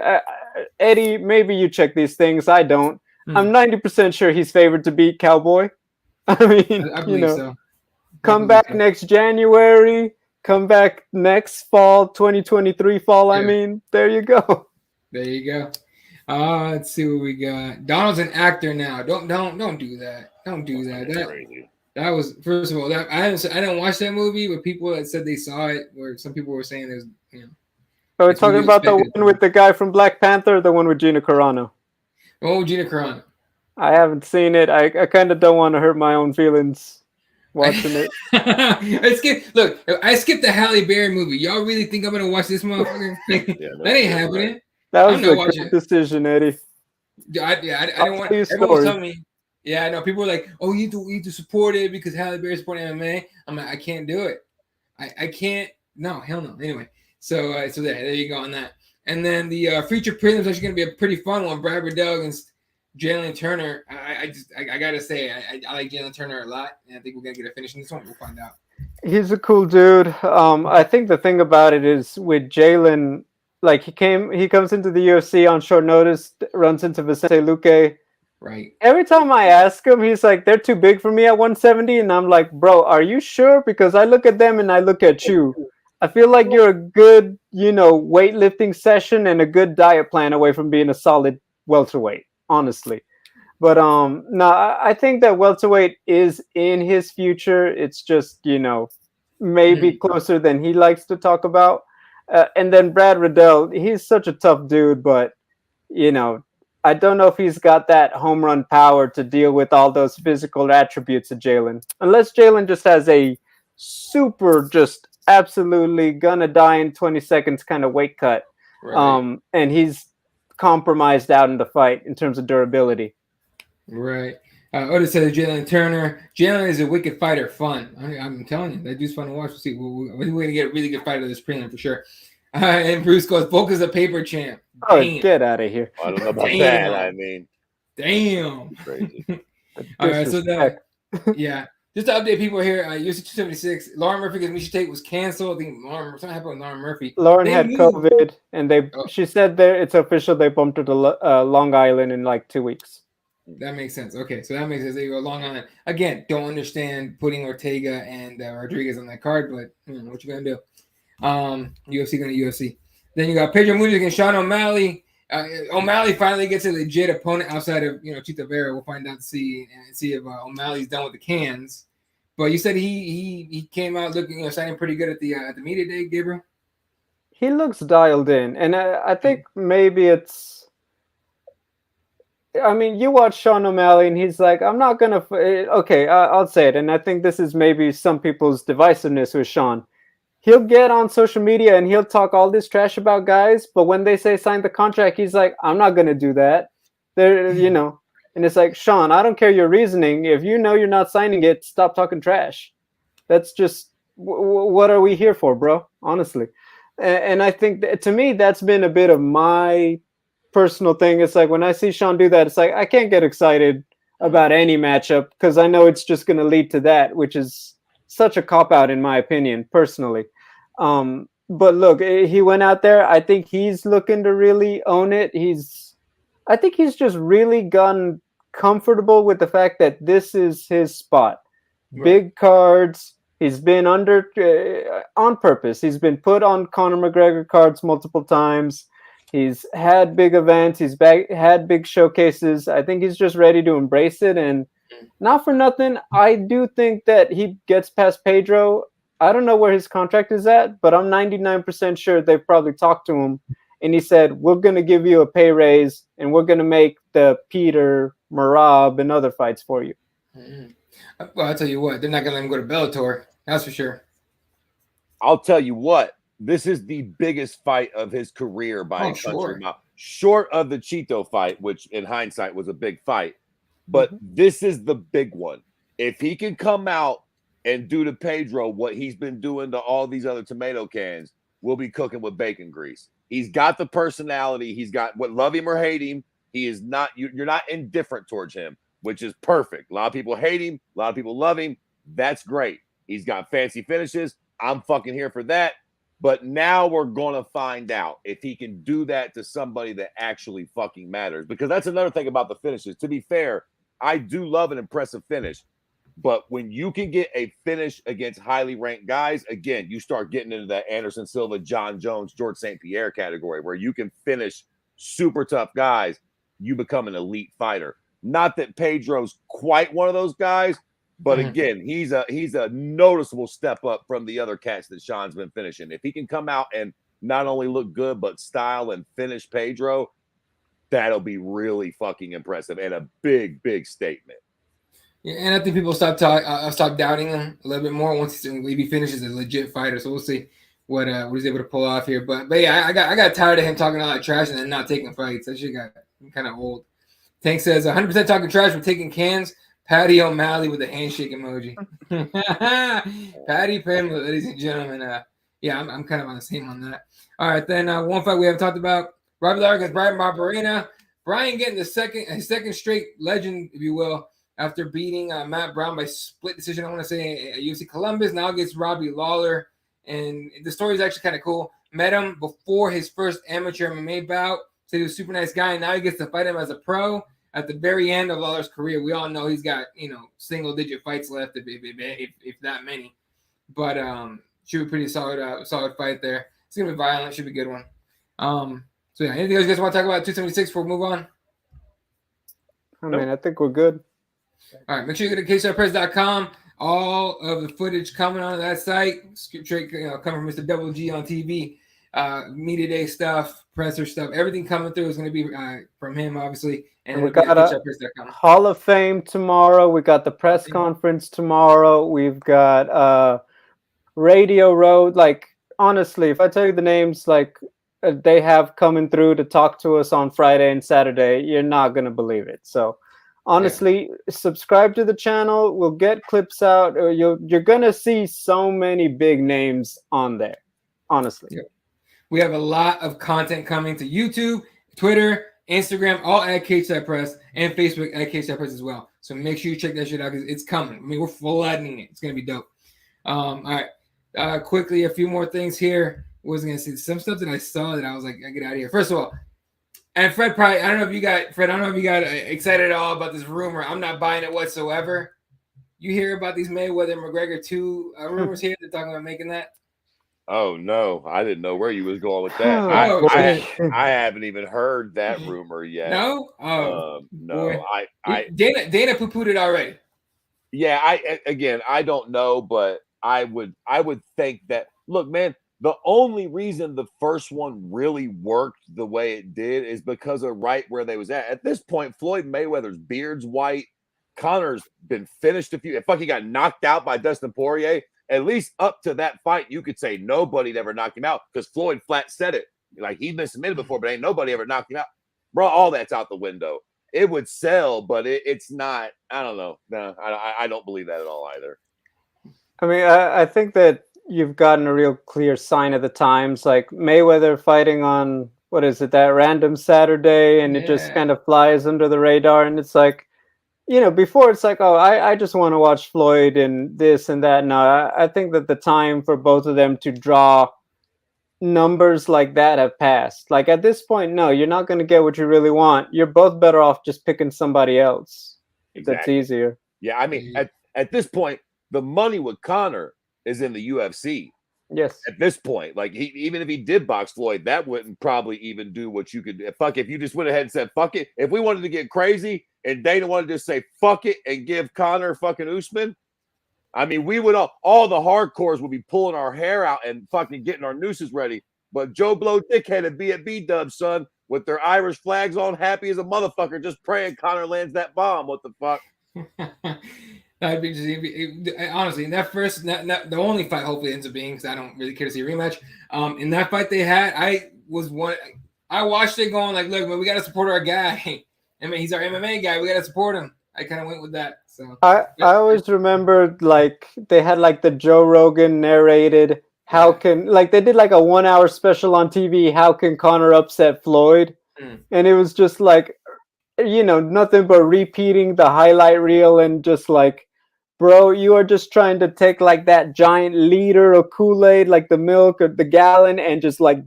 S2: Eddie. Maybe you check these things. I don't. I'm 90% sure he's favored to beat Cowboy. I mean,
S1: I believe so.
S2: Come back next January. Come back next fall, 2023 fall. Yeah. I mean, there you go.
S1: There you go. Let's see what we got. Donald's an actor now. Don't do that. Don't do that. That was, first of all, that I didn't watch that movie, but people that said they saw it, where some people were saying there's,
S2: Are we talking about the one with the guy from Black Panther, or the one with Gina Carano?
S1: Oh, Gina Carano.
S2: I haven't seen it. I kind of don't want to hurt my own feelings watching it.
S1: I skipped the Halle Berry movie. Y'all really think I'm gonna watch this motherfucker? That ain't happening.
S2: Right. That was a good decision, Eddie.
S1: I didn't want. Everyone was telling me. Yeah, I know. People were like, "Oh, you need to support it because Halle Berry supporting MMA." I'm like, I can't do it. I can't. No, hell no. Anyway, so there you go on that. And then the feature prelim is actually going to be a pretty fun one. Brad Riddell against Jalen Turner. I gotta say, I like Jalen Turner a lot, and I think we're gonna get a finish in this one. We'll find out.
S2: He's a cool dude. I think the thing about it is with Jalen, like he comes into the UFC on short notice, runs into Vicente Luque.
S1: Right.
S2: Every time I ask him, he's like, they're too big for me at 170, and I'm like, bro, are you sure? Because I look at them and I look at you. I feel like you're a good, weightlifting session and a good diet plan away from being a solid welterweight, honestly. But no, I think that welterweight is in his future. It's just, maybe closer than he likes to talk about. And then Brad Riddell, he's such a tough dude, but you know, I don't know if he's got that home run power to deal with all those physical attributes of Jalen. Unless Jalen just has a super, just absolutely gonna die in 20 seconds kind of weight cut.
S1: Right.
S2: And he's compromised out in the fight in terms of durability.
S1: Right. Otis says Jalen Turner. Jalen is a wicked fighter, fun. I'm telling you, that dude's fun to watch. We'll see. We're going to get a really good fight of this prelim for sure. And Bruce goes, Volka's a paper champ.
S2: Oh,
S1: Damn.
S2: get out of here.
S3: I don't know about that. I mean,
S1: damn.
S3: Crazy.
S1: All right, so yeah. Just to update people here, UFC 276, Lauren Murphy against Miesha Tate was canceled. I think something happened with Lauren Murphy.
S2: Lauren had COVID, and she said it's official they bumped her to Long Island in like 2 weeks.
S1: That makes sense. Okay, so that makes sense. They go Long Island. Again, don't understand putting Ortega and Rodriguez on that card, but what you going to do? UFC going to UFC. Then you got Pedro Munoz against Sean O'Malley. O'Malley finally gets a legit opponent outside of Chita Vera. We'll find out to see if O'Malley's done with the cans. But you said he came out looking sounding pretty good at the media day, Gabriel.
S2: He looks dialed in, and I think maybe it's. I mean, you watch Sean O'Malley, and he's like, "I'm not gonna." Okay, I'll say it, and I think this is maybe some people's divisiveness with Sean. He'll get on social media and he'll talk all this trash about guys, but when they say sign the contract, he's like, I'm not going to do that. And it's like, Sean, I don't care your reasoning. If you know you're not signing it, stop talking trash. That's just, what are we here for, bro? Honestly. And I think to me, that's been a bit of my personal thing. It's like when I see Sean do that, it's like, I can't get excited about any matchup because I know it's just going to lead to that, which is such a cop-out in my opinion, personally. But look, he went out there. I think he's looking to really own it. I think he's just really gotten comfortable with the fact that this is his spot. Right. Big cards. He's been under on purpose. He's been put on Conor McGregor cards multiple times. He's had big events. He's had big showcases. I think he's just ready to embrace it. And not for nothing, I do think that he gets past Pedro. I don't know where his contract is at, but I'm 99% sure they've probably talked to him. And he said, we're going to give you a pay raise, and we're going to make the Peter, Merab, and other fights for you.
S1: Mm-hmm. Well, I'll tell you what, they're not going to let him go to Bellator. That's for sure.
S3: I'll tell you what, this is the biggest fight of his career by a country mile. Short of the Cheeto fight, which in hindsight was a big fight. But this is the big one. If he can come out and do to Pedro what he's been doing to all these other tomato cans, we'll be cooking with bacon grease. He's got the personality. He's got what, love him or hate him. He is not, you're not indifferent towards him, which is perfect. A lot of people hate him. A lot of people love him. That's great. He's got fancy finishes. I'm fucking here for that. But now we're going to find out if he can do that to somebody that actually fucking matters. Because that's another thing about the finishes. To be fair, I do love an impressive finish. But when you can get a finish against highly ranked guys, again, you start getting into that Anderson Silva, John Jones, George St. Pierre category where you can finish super tough guys. You become an elite fighter. Not that Pedro's quite one of those guys, but again, he's a noticeable step up from the other cats that Sean's been finishing. If he can come out and not only look good, but style and finish Pedro, that'll be really fucking impressive and a big, big statement.
S1: Yeah, and I think people stop doubting him a little bit more once he finishes a legit fighter. So we'll see what he's able to pull off here. But yeah, I got tired of him talking all that trash and then not taking fights. That shit got kind of old. Tank says 100% talking trash but taking cans. Patty O'Malley with a handshake emoji. Patty Pamela, ladies and gentlemen. Yeah, I'm kind of on the same on that. All right, then one fight we haven't talked about. Robbie Lawler against Brian Barberena. Brian getting his second straight legend, if you will, after beating Matt Brown by split decision, I want to say, at UFC Columbus. Now gets Robbie Lawler. And the story is actually kind of cool. Met him before his first amateur MMA bout. Said he was a super nice guy. And now he gets to fight him as a pro at the very end of Lawler's career. We all know he's got, single-digit fights left, if that many. But should be pretty solid fight there. It's going to be violent. Should be a good one. So, yeah, anything else you guys want to talk about 276 before we move on?
S2: I mean, I think we're good.
S1: All right, make sure you go to CageSidePress.com. All of the footage coming on that site, straight coming from Mr. Double G on TV. media day stuff, presser stuff, everything coming through is going to be from him, obviously. And
S2: we got a Hall of Fame tomorrow. We got the press conference tomorrow. We've got Radio Road. Like, honestly, if I tell you the names, like, they have coming through to talk to us on Friday and Saturday, you're not going to believe it. So, honestly, subscribe to the channel. We'll get clips out. Or you're going to see so many big names on there, honestly.
S1: Yeah. We have a lot of content coming to YouTube, Twitter, Instagram, all at Cageside Press, and Facebook at Cageside Press as well. So make sure you check that shit out because it's coming. I mean, we're flooding it. It's going to be dope. All right. Quickly, a few more things here. Was going to say some stuff that I saw that I was like, I get out of here. First of all, and Fred probably, I don't know if you got excited at all about this rumor. I'm not buying it whatsoever. You hear about these Mayweather and McGregor 2 rumors here? They're talking about making that.
S3: Oh no, I didn't know where you was going with that. I haven't even heard that rumor yet.
S1: No,
S3: no.
S1: Dana poo-pooed it already.
S3: Yeah, I don't know, but I would think that. Look, man, the only reason the first one really worked the way it did is because of right where they was at. At this point, Floyd Mayweather's beard's white. Conor's been finished a few. Fuck, he got knocked out by Dustin Poirier. At least up to that fight, you could say nobody ever knocked him out because Floyd flat said it. Like, he'd been submitted before, but ain't nobody ever knocked him out. Bro, all that's out the window. It would sell, but it's not. I don't know. No, I don't believe that at all either.
S2: I mean, I think that you've gotten a real clear sign of the times. Like Mayweather fighting on, what is it, that random Saturday, and it just kind of flies under the radar. And it's like, you know, before it's like, oh, I just want to watch Floyd and this and that. No, I think that the time for both of them to draw numbers like that have passed. Like at this point, no, you're not going to get what you really want. You're both better off just picking somebody else. Exactly. That's easier.
S3: Yeah, I mean, at this point, the money with Conor is in the UFC.
S2: Yes.
S3: At this point, like even if he did box Floyd, that wouldn't probably even do what you could. Fuck, if you just went ahead and said fuck it. If we wanted to get crazy and Dana wanted to say fuck it and give Conor fucking Usman, I mean, we would all the hardcores would be pulling our hair out and fucking getting our nooses ready. But Joe Blow dickhead and be at B-Dub, son, with their Irish flags on, happy as a motherfucker, just praying Conor lands that bomb. What the fuck?
S1: That'd be just, honestly, in that first, the only fight hopefully ends up being, because I don't really care to see a rematch. In that fight they had, I watched it going like, look, man, we got to support our guy. I mean, he's our MMA guy. We got to support him. I kind of went with that. So
S2: I always remember like they had like the Joe Rogan narrated how can, like they did like a 1 hour special on TV. How can Conor upset Floyd? And it was just like, you know, nothing but repeating the highlight reel and just like, bro, you are just trying to take like that giant liter of Kool-Aid, like the milk or the gallon, and just like,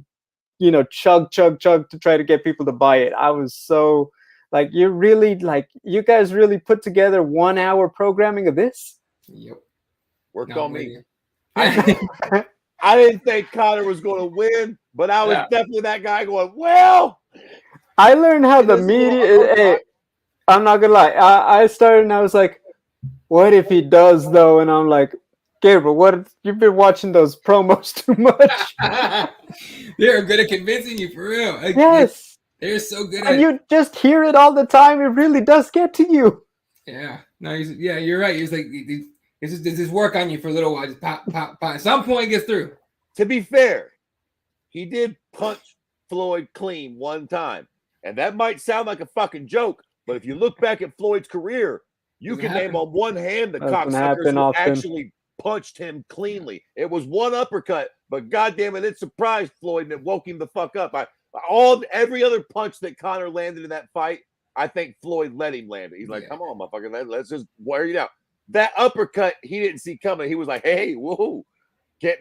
S2: you know, chug to try to get people to buy it. I was so like, you really like, you guys really put together 1 hour programming of this?
S1: Yep.
S3: Worked on me. I didn't think Conor was going to win, but I was definitely that guy going, well.
S2: I learned how the media. Hey, I'm not gonna lie. I started and I was like, "What if he does though?" And I'm like, "Gabriel, what? You've been watching those promos too much."
S1: They're good at convincing you for real. Like,
S2: yes,
S1: they're so good.
S2: And you just hear it all the time. It really does get to you.
S1: Yeah. No. You're right. It's like it's just work on you for a little while. Just pop. At some point, it gets through.
S3: To be fair, he did punch Floyd clean one time. And that might sound like a fucking joke, but if you look back at Floyd's career, you can name on one hand the cocksuckers who actually punched him cleanly. It was one uppercut, but goddamn it surprised Floyd and it woke him the fuck up. Every other punch that Conor landed in that fight, I think Floyd let him land it. He's like, come on, motherfucker, let's just wear you down. That uppercut he didn't see coming. He was like, hey, whoa.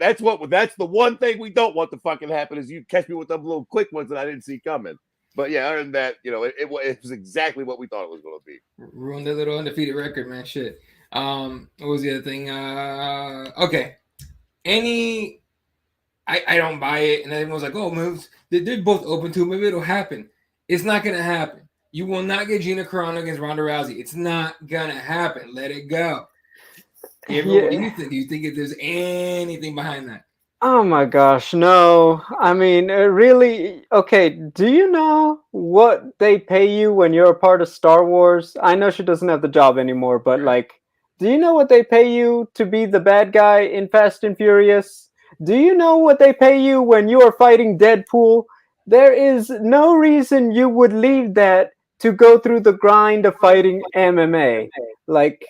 S3: That's the one thing we don't want to fucking happen is you catch me with them little quick ones that I didn't see coming. But yeah, other than that, you know, it was exactly what we thought it was going to be.
S1: Ruined their little undefeated record, man. Shit. What was the other thing? Okay. I don't buy it. And everyone was like, oh, moves. They're both open to it. Maybe it'll happen. It's not going to happen. You will not get Gina Carano against Ronda Rousey. It's not going to happen. Let it go. What do you think? Do you think if there's anything behind that?
S2: Oh my gosh, no. I mean, really? Okay, do you know what they pay you when you're a part of Star Wars? I know she doesn't have the job anymore, but
S1: Right.
S2: like, do you know what they pay you to be the bad guy in Fast and Furious? Do you know what they pay you when you are fighting Deadpool? There is no reason you would leave that to go through the grind of fighting MMA. Like,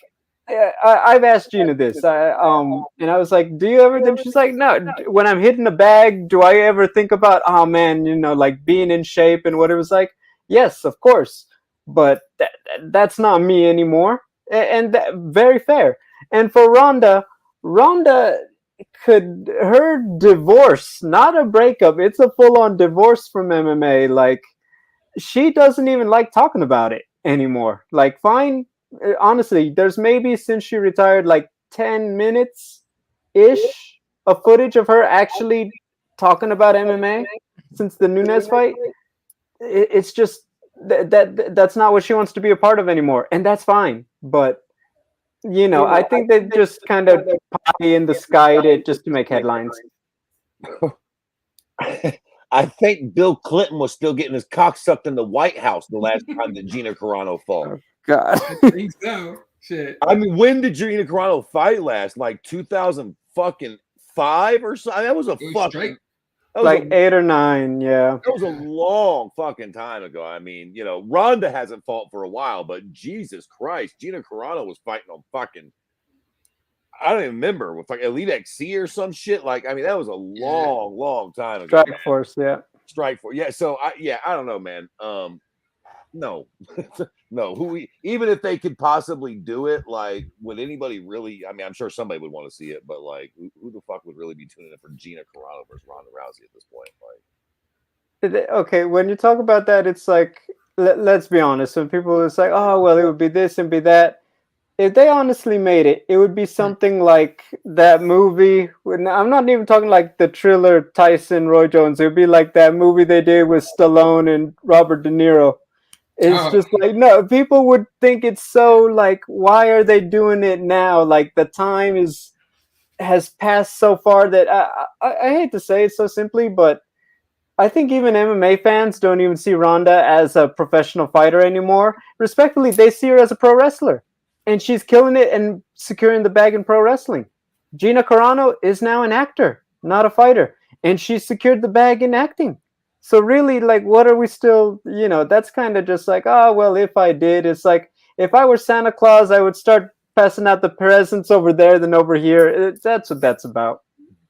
S2: I've asked Gina this, and I was like, "Do you ever?" Then she's like, "No." When I'm hitting a bag, do I ever think about, oh man, like being in shape and what it was like? Yes, of course, but that's not me anymore, and very fair. And for Ronda could her divorce, not a breakup, it's a full-on divorce from MMA. Like she doesn't even like talking about it anymore. Like, fine, honestly, there's maybe since she retired like 10 minutes ish of footage of her actually talking about MMA since the Nunes fight. It's just that's not what she wants to be a part of anymore, and that's fine. But I think they just kind of pie in the sky it just to make headlines.
S3: I think Bill Clinton was still getting his cock sucked in the White House the last time that Gina Carano fought.
S2: God.
S1: I think so. Shit.
S3: I mean, when did Gina Carano fight last? Like 2005 or something? That was a fucking
S2: like 8 or 9, yeah.
S3: That was a long fucking time ago. I mean, Ronda hasn't fought for a while, but Jesus Christ, Gina Carano was fighting on fucking, I don't even remember, with like Elite XC or some shit. Like, I mean, that was a long time ago.
S2: Strike Force, yeah.
S3: Strike Force, yeah. So, I don't know, man. No, no. Even if they could possibly do it, like, would anybody really? I mean, I'm sure somebody would want to see it, but like, who the fuck would really be tuning in for Gina Carano versus Ronda Rousey at this point? Like,
S2: okay, when you talk about that, it's like, let's be honest. When people it's like, oh well, it would be this and be that. If they honestly made it, it would be something like that movie. I'm not even talking like the thriller Tyson Roy Jones. It would be like that movie they did with Stallone and Robert De Niro. It's just like, no, people would think it's so like, why are they doing it now? Like the time has passed so far that I hate to say it so simply, but I think even MMA fans don't even see Ronda as a professional fighter anymore. Respectfully, they see her as a pro wrestler. And she's killing it and securing the bag in pro wrestling. Gina Carano is now an actor, not a fighter. And she secured the bag in acting. So really, like, what are we still, that's kind of just like, oh, well, if I did, it's like, if I were Santa Claus, I would start passing out the presents over there than over here. That's what that's about.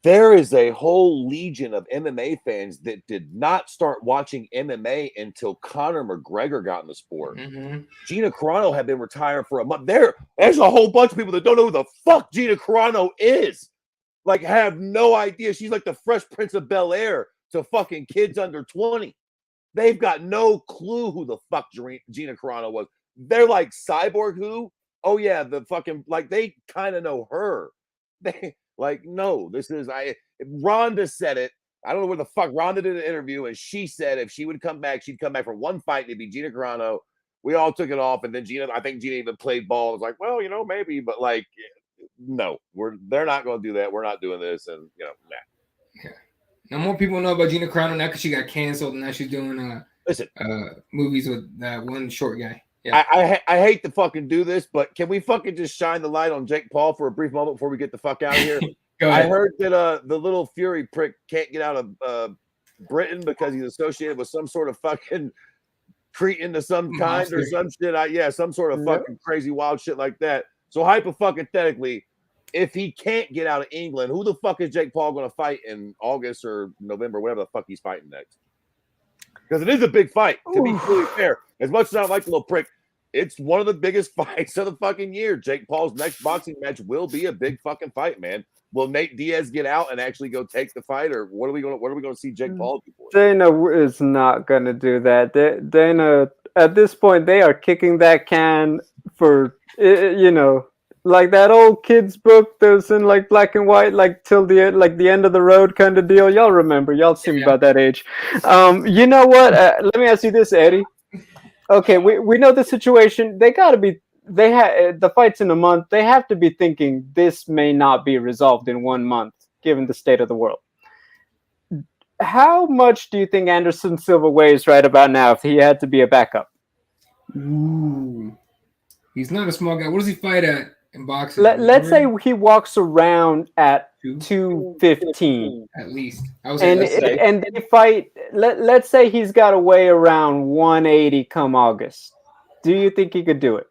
S3: There is a whole legion of MMA fans that did not start watching MMA until Conor McGregor got in the sport.
S1: Mm-hmm.
S3: Gina Carano had been retired for a month. There's a whole bunch of people that don't know who the fuck Gina Carano is. Like, have no idea. She's like the Fresh Prince of Bel-Air to fucking kids under 20. They've got no clue who the fuck Gina Carano was. They're like, Cyborg who? Oh yeah, the fucking, like, they kind of know her. Like, no, Ronda said it. I don't know where the fuck Ronda did an interview, and she said if she would come back, she'd come back for one fight, and it'd be Gina Carano. We all took it off, and then I think Gina even played ball. It was like, well, maybe, but like, no, they're not going to do that. We're not doing this, and nah.
S1: Yeah. Now more people know about Gina Carano now because she got canceled, and now she's doing movies with that one short guy.
S3: Yeah. I hate to fucking do this, but can we fucking just shine the light on Jake Paul for a brief moment before we get the fuck out of here? I heard that the little Fury prick can't get out of Britain because he's associated with some sort of fucking cretin of some kind or some shit. Some sort of fucking crazy wild shit like that. So hypothetically, if he can't get out of England, who the fuck is Jake Paul going to fight in August or November, whatever the fuck he's fighting next? Because it is a big fight, to be fully fair. As much as I don't like the little prick, it's one of the biggest fights of the fucking year. Jake Paul's next boxing match will be a big fucking fight, man. Will Nate Diaz get out and actually go take the fight, or what are we going to see Jake Paul do for?
S2: Dana is not going to do that. Dana, at this point, they are kicking that can for like that old kids book that was in like black and white, like till the end of the road kind of deal. Y'all remember? Y'all seem about that age. You know what? Let me ask you this, Eddie. Okay, we know the situation. They got to be. They have the fight's in a month. They have to be thinking this may not be resolved in 1 month, given the state of the world. How much do you think Anderson Silva weighs right about now if he had to be a backup?
S1: Ooh. He's not a small guy. What does he fight at in boxing?
S2: Let's say he walks around at
S1: 2?
S2: 215.
S1: At least. I would say
S2: And they fight. Let's say he's got to weigh around 180 come August. Do you think he could do it?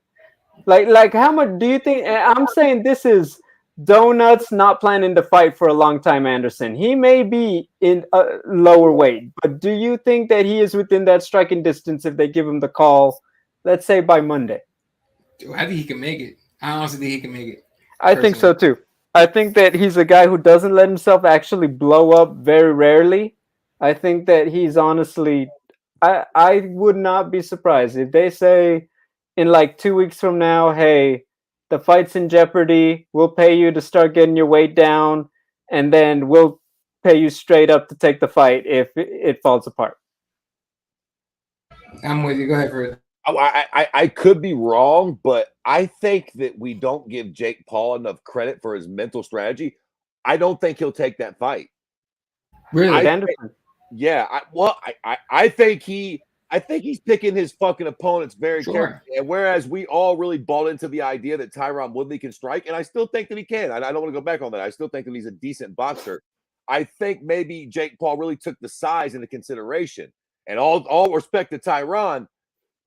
S2: Like how much do you think? I'm saying this is donuts, not planning to fight for a long time. Anderson, he may be in a lower weight, but do you think that he is within that striking distance if they give him the call? Let's say by Monday.
S1: I think he can make it. I honestly think he can make it.
S2: I think so too. I think that he's a guy who doesn't let himself actually blow up very rarely. I think that he's honestly, I would not be surprised if they say in like 2 weeks from now, hey, the fight's in jeopardy. We'll pay you to start getting your weight down, and then we'll pay you straight up to take the fight if it falls apart.
S1: I'm with you. Go ahead, Fred.
S3: I could be wrong, but I think that we don't give Jake Paul enough credit for his mental strategy. I don't think he'll take that fight.
S1: Really,
S2: Anderson?
S3: Yeah. I think he's picking his fucking opponents very carefully. And whereas we all really bought into the idea that Tyron Woodley can strike, and I still think that he can. I don't want to go back on that. I still think that he's a decent boxer. I think maybe Jake Paul really took the size into consideration. And all respect to Tyron,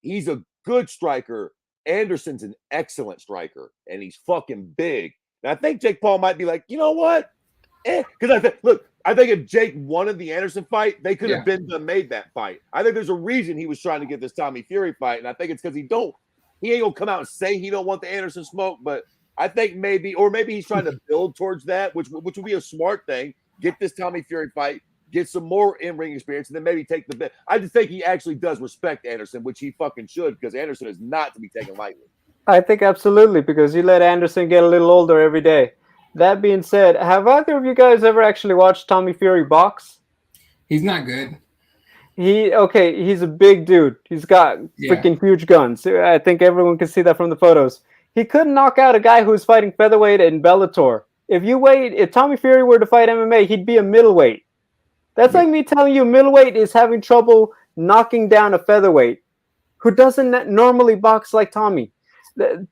S3: he's a good striker. Anderson's an excellent striker, and he's fucking big. And I think Jake Paul might be like, you know what? Because I think if Jake wanted the Anderson fight, they could have made that fight. I think there's a reason he was trying to get this Tommy Fury fight, and I think it's because he ain't gonna come out and say he don't want the Anderson smoke. But I think maybe he's trying to build towards that, which would be a smart thing. Get this Tommy Fury fight. Get some more in-ring experience, and then maybe take the bet. I just think he actually does respect Anderson, which he fucking should, because Anderson is not to be taken lightly.
S2: I think absolutely, because you let Anderson get a little older every day. That being said, have either of you guys ever actually watched Tommy Fury box?
S1: He's not good.
S2: He's a big dude. He's got freaking huge guns. I think everyone can see that from the photos. He couldn't knock out a guy who was fighting featherweight in Bellator. If Tommy Fury were to fight MMA, he'd be a middleweight. That's like me telling you middleweight is having trouble knocking down a featherweight who doesn't normally box like Tommy.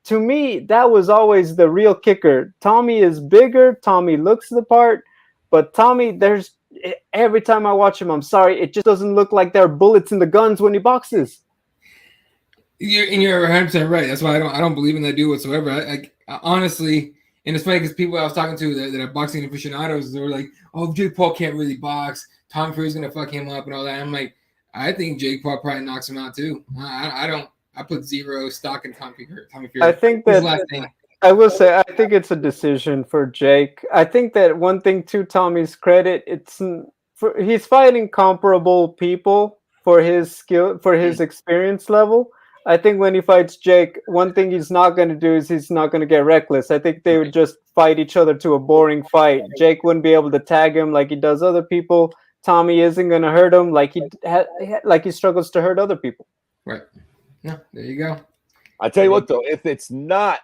S2: To me, that was always the real kicker. Tommy is bigger. Tommy looks the part. But Tommy, every time I watch him, I'm sorry, it just doesn't look like there are bullets in the guns when he boxes.
S1: You're 100% right. That's why I don't believe in that dude whatsoever. I honestly, and it's funny because people I was talking to that are boxing aficionados, they were like, "Oh, Jake Paul can't really box. Tom Fury's gonna fuck him up and all that." I'm like, I think Jake Paul probably knocks him out too. I put zero stock in Tommy Fury.
S2: I think that I will say I think it's a decision for Jake. I think that one thing to Tommy's credit, he's fighting comparable people for his skill, for his experience level. I think when he fights Jake, one thing he's not going to do is he's not going to get reckless. I think they would just fight each other to a boring fight. Jake wouldn't be able to tag him like he does other people. Tommy isn't going to hurt him like he struggles to hurt other people.
S1: Right. No, there you go.
S3: I tell you what, though, if it's not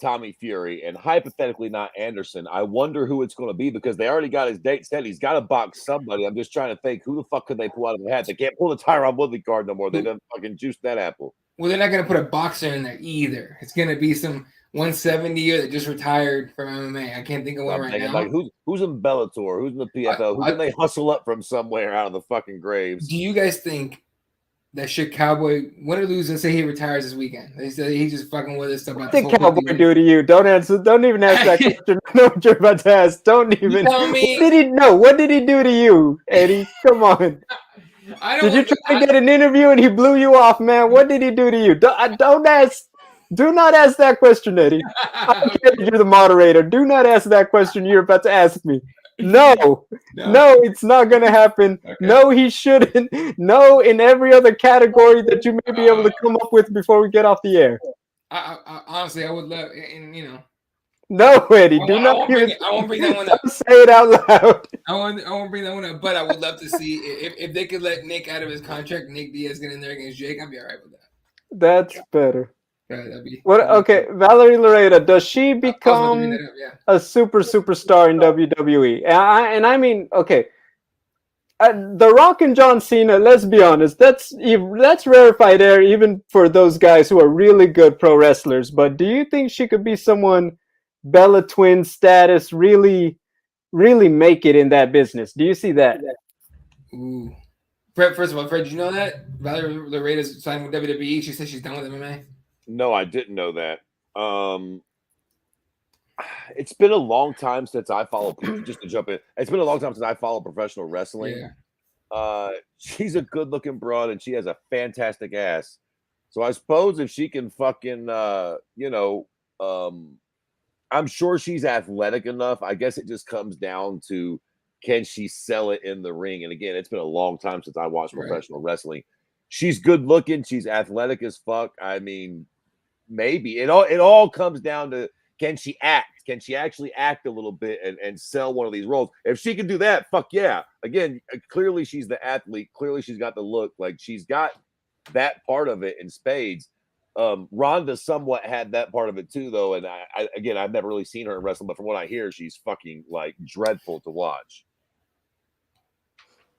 S3: Tommy Fury and hypothetically not Anderson, I wonder who it's going to be because they already got his date set. He's got to box somebody. I'm just trying to think who the fuck could they pull out of the hat? They can't pull the Tyron Woodley card no more. They done fucking juiced that apple.
S1: Well, they're not going to put a boxer in there either. It's going to be some 170-year that just retired from MMA. I can't think of one right now.
S3: Like who's in Bellator? Who's in the PFL? Who can they hustle up from somewhere out of the fucking graves?
S1: Do you guys think that shit Cowboy win or lose? Let's say he retires this weekend. They say he's just fucking with us about.
S2: What did Cowboy do to you? Don't answer. Don't even ask that question. I know what you're about to ask. Don't even.
S1: Tell me.
S2: What did he do to you, Eddie? Come on. Did you try to get an interview and he blew you off, man? What did he do to you? Don't ask. Do not ask that question, Eddie. I don't care if you're the moderator. Do not ask that question you're about to ask me. No, it's not going to happen. Okay. No, he shouldn't. No, in every other category that you may be able to come up with before we get off the air.
S1: I honestly, I would love, and you know.
S2: No, Eddie,
S1: I won't bring that one up.
S2: Say it out loud.
S1: I won't bring that one up, but I would love to see if they could let Nick out of his contract, Nick Diaz get in there against Jake, I'd be all right with that.
S2: That's better.
S1: Yeah, that'd be
S2: okay, Valerie Loureda, does she become a superstar in WWE? And I mean, okay, The Rock and John Cena, let's be honest, that's rarefied air even for those guys who are really good pro wrestlers. But do you think she could be someone Bella Twin status, really make it in that business? Do you see that?
S1: Ooh. Fred, first of all, Fred, did you know that Valerie Loureda signed with WWE? She said she's done with MMA.
S3: No, I didn't know that. It's been a long time since I followed. Just to jump in, it's been a long time since I followed professional wrestling.
S1: Yeah.
S3: She's a good-looking broad, and she has a fantastic ass. So I suppose if she can fucking, I'm sure she's athletic enough. I guess it just comes down to, can she sell it in the ring? And again, it's been a long time since I watched professional wrestling. She's good looking. She's athletic as fuck. I mean, maybe it all comes down to, can she act? Can she actually act a little bit and sell one of these roles? If she can do that, fuck yeah. Again, clearly she's the athlete. Clearly she's got the look. Like, she's got that part of it in spades. Ronda somewhat had that part of it too, though. And I've never really seen her in wrestling, but from what I hear, she's fucking like dreadful to watch.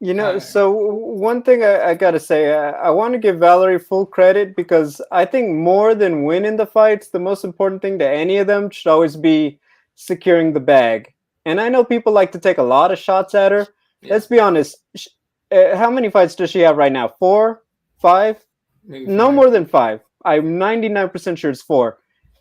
S2: You know, so one thing I gotta say, I want to give Valerie full credit, because I think more than winning the fights, the most important thing to any of them should always be securing the bag. And I know people like to take a lot of shots at her. Yeah. Let's be honest. How many fights does she have right now? 4? 5? No more than 5. I'm 99% sure it's 4.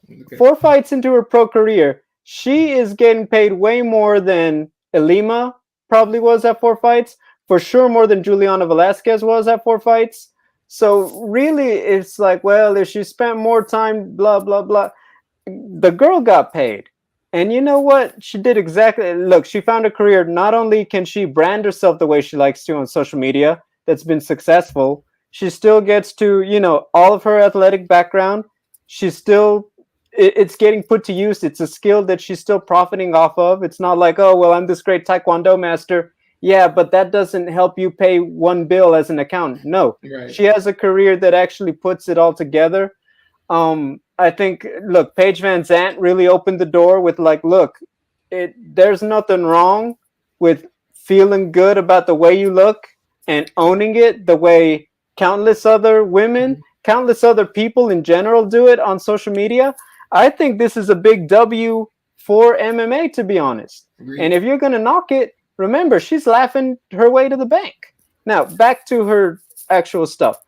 S2: Okay. 4 fights into her pro career. She is getting paid way more than Ilima probably was at 4 fights. For sure more than Juliana Velasquez was at 4 fights. So really, it's like, well, if she spent more time, blah, blah, blah. The girl got paid. And you know what? She did exactly. Look, she found a career. Not only can she brand herself the way she likes to on social media, that's been successful, she still gets to, all of her athletic background. She's still, it's getting put to use. It's a skill that she's still profiting off of. It's not like, oh, well, I'm this great Taekwondo master. Yeah, but that doesn't help you pay one bill as an accountant. No, She has a career that actually puts it all together. I think, look, Paige Van Zandt really opened the door with like, look, there's nothing wrong with feeling good about the way you look and owning it the way countless other women, countless other people in general do it on social media. I think this is a big W for MMA, to be honest. Agreed. And if you're going to knock it, remember, she's laughing her way to the bank. Now, back to her actual stuff.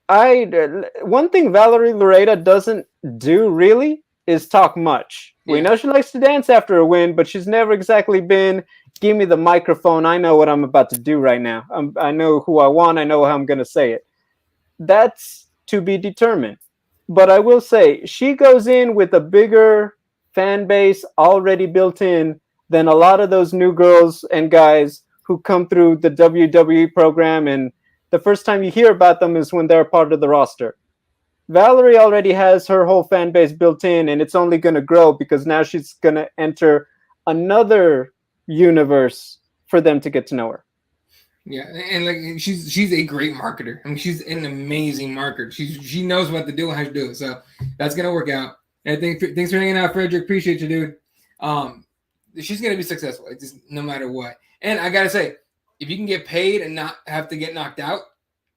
S2: One thing Valerie Loureda doesn't do really is talk much. Yeah. We know she likes to dance after a win, but she's never exactly been, give me the microphone, I know what I'm about to do right now. I know who I want, I know how I'm going to say it. That's to be determined. But I will say, she goes in with a bigger fan base already built in than a lot of those new girls and guys who come through the WWE program, and the first time you hear about them is when they're part of the roster. Valerie already has her whole fan base built in, and it's only going to grow because now she's going to enter another universe for them to get to know her.
S1: Yeah, and like she's a great marketer. I mean, she's an amazing marketer. She knows what to do and how to do it. So that's going to work out. And thanks for hanging out, Frederick. Appreciate you, dude. She's going to be successful, just no matter what. And I got to say, if you can get paid and not have to get knocked out,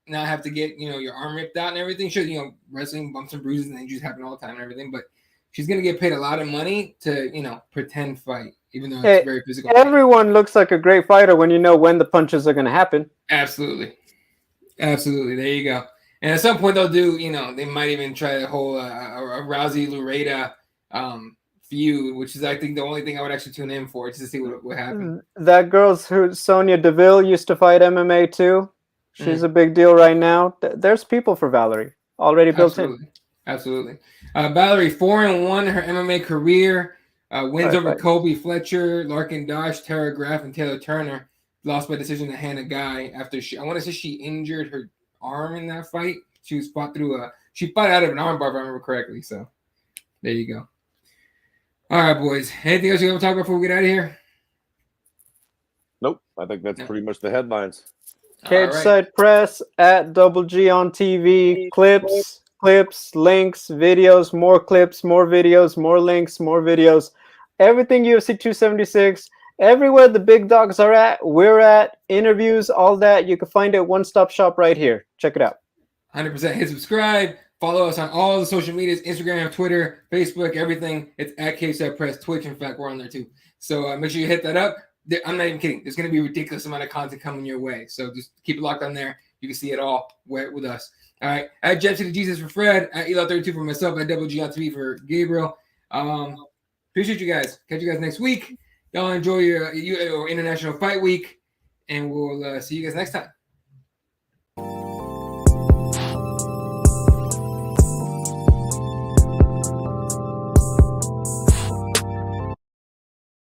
S1: not have to get, your arm ripped out and everything, sure, wrestling bumps and bruises and injuries happen all the time and everything, but she's going to get paid a lot of money to, pretend fight, even though it's very physical.
S2: Everyone looks like a great fighter when you know when the punches are going to happen.
S1: Absolutely. Absolutely. There you go. And at some point they'll do, they might even try the whole a Rousey-Loureda feud, which is, I think, the only thing I would actually tune in for, just to see what happened.
S2: That girl's who Sonya Deville used to fight MMA too. She's a big deal right now. There's people for Valerie already built in.
S1: Absolutely. Valerie 4-1 her MMA career. Wins over Kobe Fletcher, Larkin Dosh, Tara Graff, and Taylor Turner. Lost by decision to Hannah Guy after I want to say she injured her arm in that fight. She fought out of an armbar, if I remember correctly. So there you go. All right, boys. Anything else you want to talk about before we get out of here?
S3: Nope. I think that's pretty much the headlines.
S2: Cageside Press at Double G on TV. Clips, links, videos, more clips, more videos, more links, more videos. Everything UFC 276. Everywhere the big dogs are at, we're at. Interviews, all that. You can find it one-stop shop right here. Check it out.
S1: 100%. Hit subscribe. Follow us on all the social medias, Instagram, Twitter, Facebook, everything. It's at Cageside Press, Twitch. In fact, we're on there too. So make sure you hit that up. I'm not even kidding. There's going to be a ridiculous amount of content coming your way. So just keep it locked on there. You can see it all with us. All right. At Jeff to Jesus for Fred. At Eli32 for myself. At Double G on TV for Gabriel. Appreciate you guys. Catch you guys next week. Y'all enjoy your International Fight Week. And we'll see you guys next time.